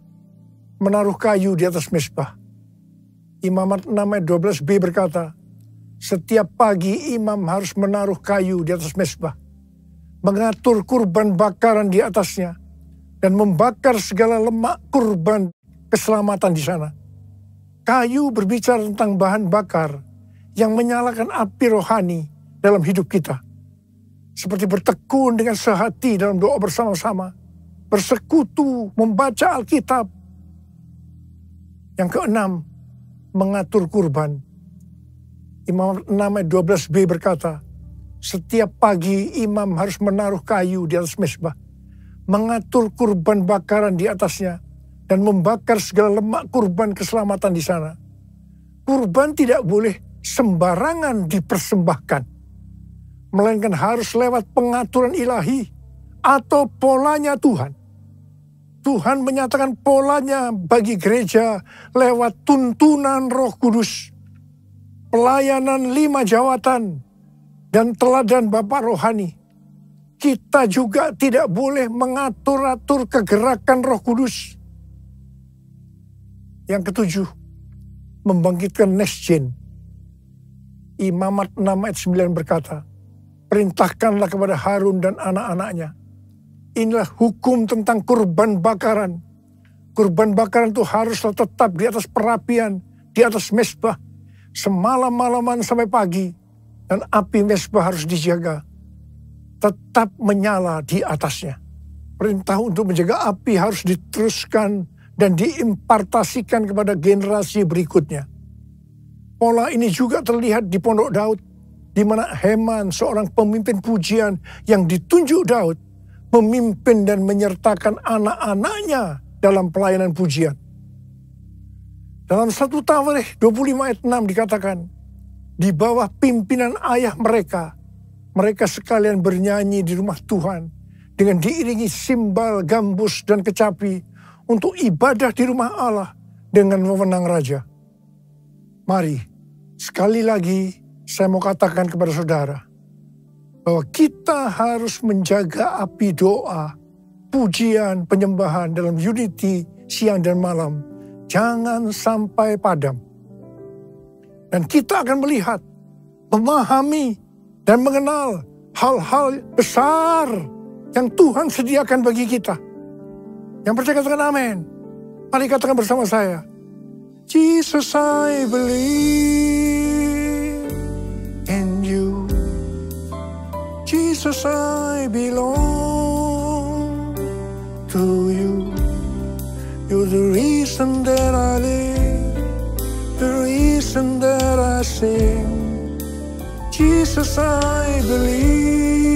Speaker 3: menaruh kayu di atas mezbah. Imamat 6 ayat 12b berkata, setiap pagi imam harus menaruh kayu di atas mezbah, mengatur kurban bakaran di atasnya, dan membakar segala lemak kurban keselamatan di sana. Kayu berbicara tentang bahan bakar yang menyalakan api rohani dalam hidup kita. Seperti bertekun dengan sehati dalam doa bersama-sama, bersekutu, membaca Alkitab. Yang keenam, mengatur kurban. Imam 6 ayat 12b berkata, setiap pagi imam harus menaruh kayu di atas mezbah, mengatur kurban bakaran di atasnya, dan membakar segala lemak kurban keselamatan di sana. Kurban tidak boleh sembarangan dipersembahkan, melainkan harus lewat pengaturan ilahi atau polanya Tuhan. Tuhan menyatakan polanya bagi gereja lewat tuntunan Roh Kudus, pelayanan 5 jawatan, dan teladan Bapa Rohani. Kita juga tidak boleh mengatur-atur kegerakan Roh Kudus. Yang ketujuh, membangkitkan nesjen. Imamat 6 ayat 9 berkata, perintahkanlah kepada Harun dan anak-anaknya. Inilah hukum tentang kurban bakaran. Kurban bakaran itu haruslah tetap di atas perapian, di atas mezbah, semalam-malaman sampai pagi, dan api mezbah harus dijaga, tetap menyala di atasnya. Perintah untuk menjaga api harus diteruskan dan diimpartasikan kepada generasi berikutnya. Pola ini juga terlihat di Pondok Daud, di mana Heman, seorang pemimpin pujian yang ditunjuk Daud, memimpin dan menyertakan anak-anaknya dalam pelayanan pujian. Dalam 1 Tawarikh 25 ayat 6 dikatakan, di bawah pimpinan ayah mereka, mereka sekalian bernyanyi di rumah Tuhan dengan diiringi simbal, gambus, dan kecapi untuk ibadah di rumah Allah dengan wewenang raja. Mari, sekali lagi saya mau katakan kepada saudara, bahwa kita harus menjaga api doa pujian, penyembahan dalam unity siang dan malam jangan sampai padam. Dan kita akan melihat, memahami, dan mengenal hal-hal besar yang Tuhan sediakan bagi kita. Yang percaya katakan amin. Mari katakan bersama saya. Jesus, I believe in you. Jesus, I belong to you. You're the reason that I live, the reason that I sing. Jesus, I believe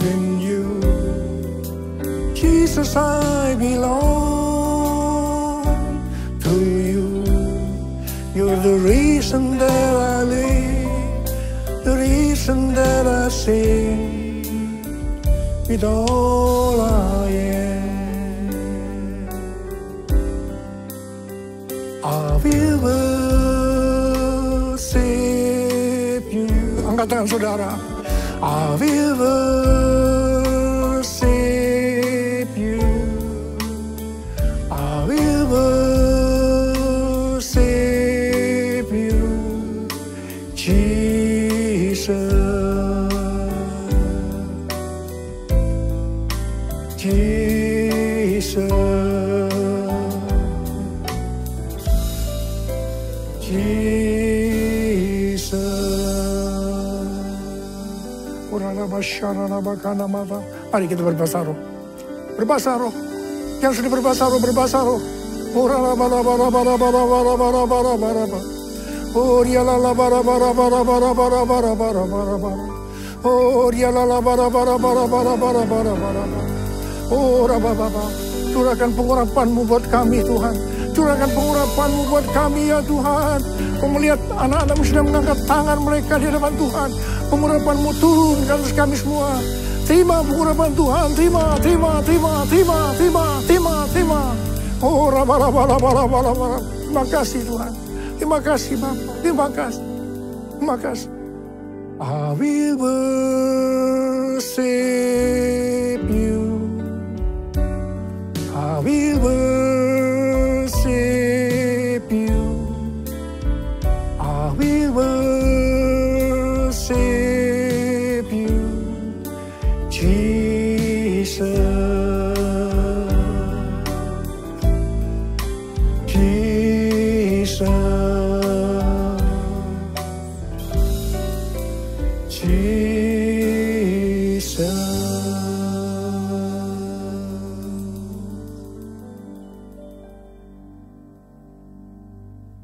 Speaker 3: in you. Jesus, I belong to you. You're the reason that I live, the reason that I sing with all I am. I will worship you. Angkat tangan saudara. I will worship you. I will worship you, Jesus. Jesus, Jesus. Mari kita berbahasa roh. Berbahasa roh. Yang sudah berbahasa roh, berbahasa roh. Oh, dia lala bara bara bara bara bara bara bara bara bara. Oh, dia lala bara bara bara bara bara bara bara. Oh, Rabba-Baba, curahkan pengurapan-Mu buat kami, Tuhan. Curahkan pengurapan-Mu buat kami, ya Tuhan. Kau melihat anak-anak-Mu sudah mengangkat tangan mereka di hadapan Tuhan. Pengurapan-Mu turun ke atas kami semua. Terima pengurapan Tuhan, terima, terima, terima, terima, terima, terima, terima. Oh, Rabba-Rabba-Rabba-Rabba-Rabba. Terima kasih, Tuhan. Terima kasih, Bapa. Terima kasih. Terima kasih. I will worship you. I will worship you. I will worship you, Jesus. Jesus. Jesus.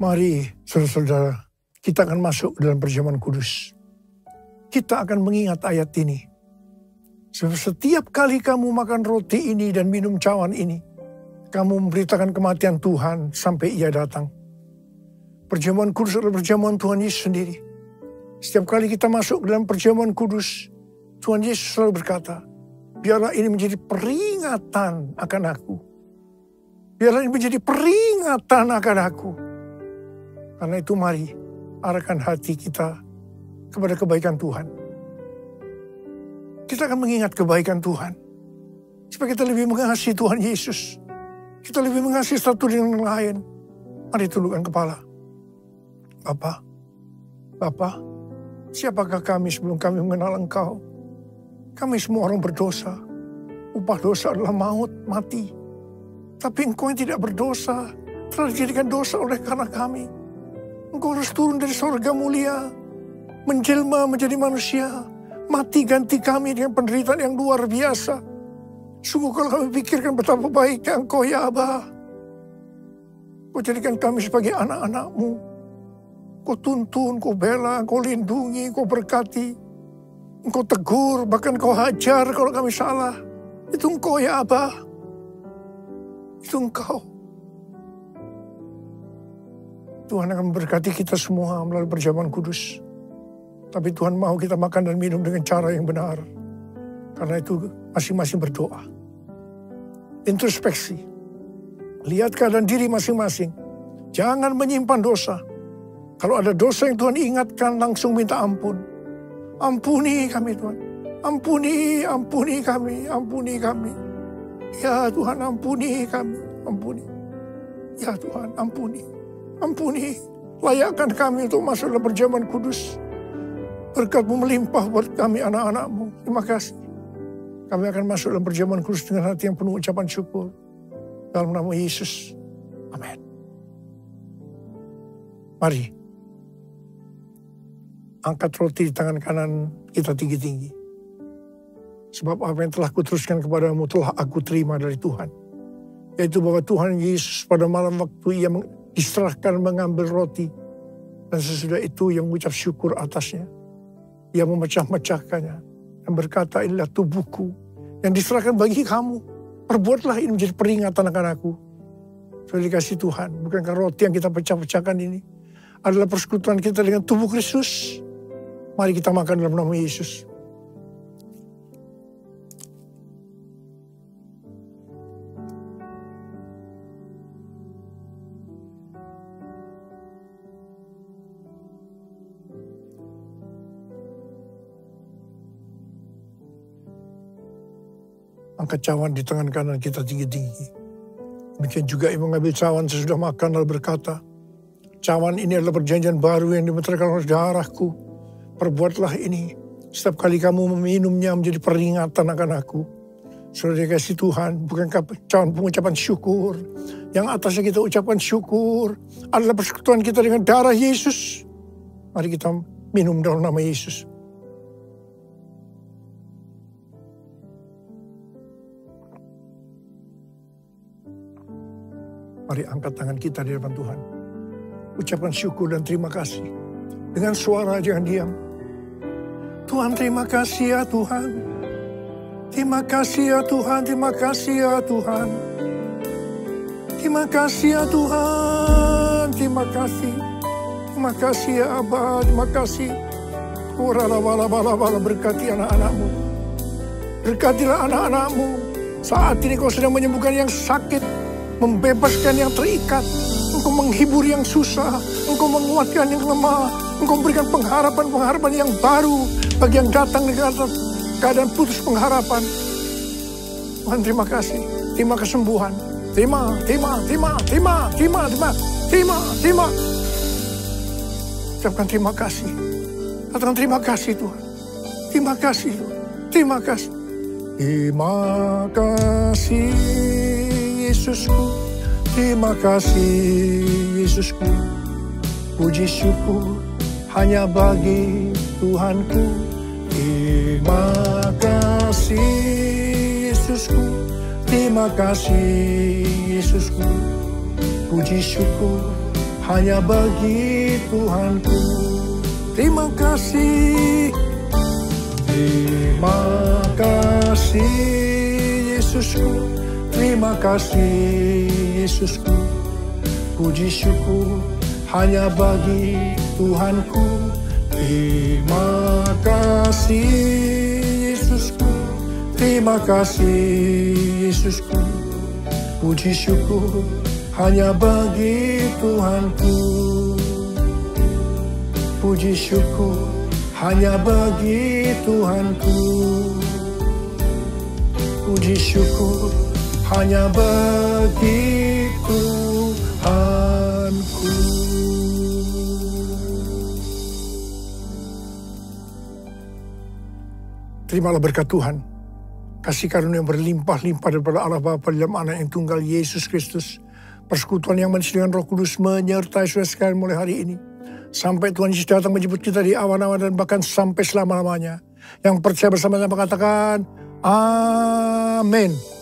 Speaker 3: Mari, saudara-saudara, kita akan masuk dalam perjamuan kudus. Kita akan mengingat ayat ini. Setiap kali kamu makan roti ini dan minum cawan ini, kamu memberitakan kematian Tuhan sampai Ia datang. Perjamuan kudus adalah perjamuan Tuhan Yesus sendiri. Setiap kali kita masuk dalam perjamuan kudus, Tuhan Yesus selalu berkata, biarlah ini menjadi peringatan akan aku. Biarlah ini menjadi peringatan akan aku. Karena itu mari arahkan hati kita kepada kebaikan Tuhan. Kita akan mengingat kebaikan Tuhan. Supaya kita lebih mengasihi Tuhan Yesus. Kita lebih mengasihi satu dengan yang lain. Mari tundukkan kepala. Bapa, siapakah kami sebelum kami mengenal Engkau? Kami semua orang berdosa. Upah dosa adalah maut, mati. Tapi Engkau yang tidak berdosa telah dijadikan dosa oleh karena kami. Engkau harus turun dari sorga mulia, menjelma menjadi manusia, mati ganti kami dengan penderitaan yang luar biasa. Sungguh kalau kami pikirkan betapa baiknya Engkau, ya Aba. Kau jadikan kami sebagai anak-anak-Mu. Kau tuntun, Kau bela, Kau lindungi, Kau berkati. Engkau tegur, bahkan Kau hajar kalau kami salah. Itu Engkau, ya Aba. Itu Engkau. Tuhan akan memberkati kita semua melalui perjamuan kudus. Tapi Tuhan mau kita makan dan minum dengan cara yang benar. Karena itu masing-masing berdoa. Introspeksi. Lihat keadaan diri masing-masing. Jangan menyimpan dosa. Kalau ada dosa yang Tuhan ingatkan, langsung minta ampun. Ampuni kami Tuhan. Ampuni, ampuni kami, ampuni kami. Ya Tuhan, ampuni kami, ampuni. Ya Tuhan, ampuni, ampuni. Layakkan kami untuk masuk dalam perjamuan kudus. Berkat-Mu melimpah buat kami anak-anak-Mu. Terima kasih. Kami akan masuk dalam perjamuan kudus dengan hati yang penuh ucapan syukur. Dalam nama Yesus. Amin. Mari. Angkat roti di tangan kanan kita tinggi-tinggi. Sebab apa yang telah kuteruskan kepadamu telah aku terima dari Tuhan. Yaitu bahwa Tuhan Yesus pada malam waktu ia diserahkan mengambil roti. Dan sesudah itu ia mengucap syukur atasnya. Ia memecah-mecahkannya. Dan berkata, inilah tubuhku yang diserahkan bagi kamu. Perbuatlah ini menjadi peringatan akan aku. Sudah dikasih Tuhan. Bukankah roti yang kita pecah-pecahkan ini adalah persekutuan kita dengan tubuh Kristus. Mari kita makan dalam nama Yesus. Angkat cawan di tangan kanan kita tinggi-tinggi. Demikian juga ia mengambil cawan sesudah makan lalu berkata, cawan ini adalah perjanjian baru yang dimeteraikan oleh darahku. Perbuatlah ini setiap kali kamu meminumnya menjadi peringatan akan aku. Sudah dikasih Tuhan, bukankah cawan pengucapan syukur? Yang atasnya kita ucapkan syukur adalah persekutuan kita dengan darah Yesus. Mari kita minum dalam nama Yesus. Mari angkat tangan kita di depan Tuhan. Ucapkan syukur dan terima kasih. Dengan suara jangan diam. Tuhan terima kasih ya Tuhan. Terima kasih ya Tuhan, terima kasih ya Tuhan. Terima kasih ya Tuhan, terima kasih. Terima kasih ya Abba, terima kasih. Bala berkati anak-anak-Mu. Berkatilah anak-anak-Mu. Saat ini Kau sedang menyembuhkan yang sakit. Membebaskan yang terikat. Engkau menghibur yang susah. Engkau menguatkan yang lemah. Engkau memberikan pengharapan-pengharapan yang baru. Bagi yang datang dengan keadaan putus pengharapan. Tuhan terima kasih. Terima kesembuhan. Terima. Ucapkan terima kasih. Katakan terima kasih Tuhan. Terima kasih Tuhan. Terima kasih. Terima kasih Yesusku. Terima kasih Yesusku. Puji syukur hanya bagi Tuhanku. Terima kasih Yesusku. Terima kasih Yesusku. Puji syukur hanya bagi Tuhanku. Terima kasih. Terima kasih Yesusku. Terima kasih Yesusku. Puji syukur hanya bagi Tuhanku. Terima kasih Yesusku. Terima kasih Yesusku. Puji syukur hanya bagi Tuhanku. Puji syukur hanya bagi Tuhanku. Puji syukur hanya bagi Tuhanku. Terimalah berkat Tuhan. Kasih karunia yang berlimpah-limpah daripada Allah Bapa dalam Anak yang tunggal Yesus Kristus. Persekutuan yang manis dengan Roh Kudus menyertai saudara sekalian mulai hari ini. Sampai Tuhan Yesus datang menjemput kita di awan-awan dan bahkan sampai selama-lamanya. Yang percaya bersama-sama katakan, Amin.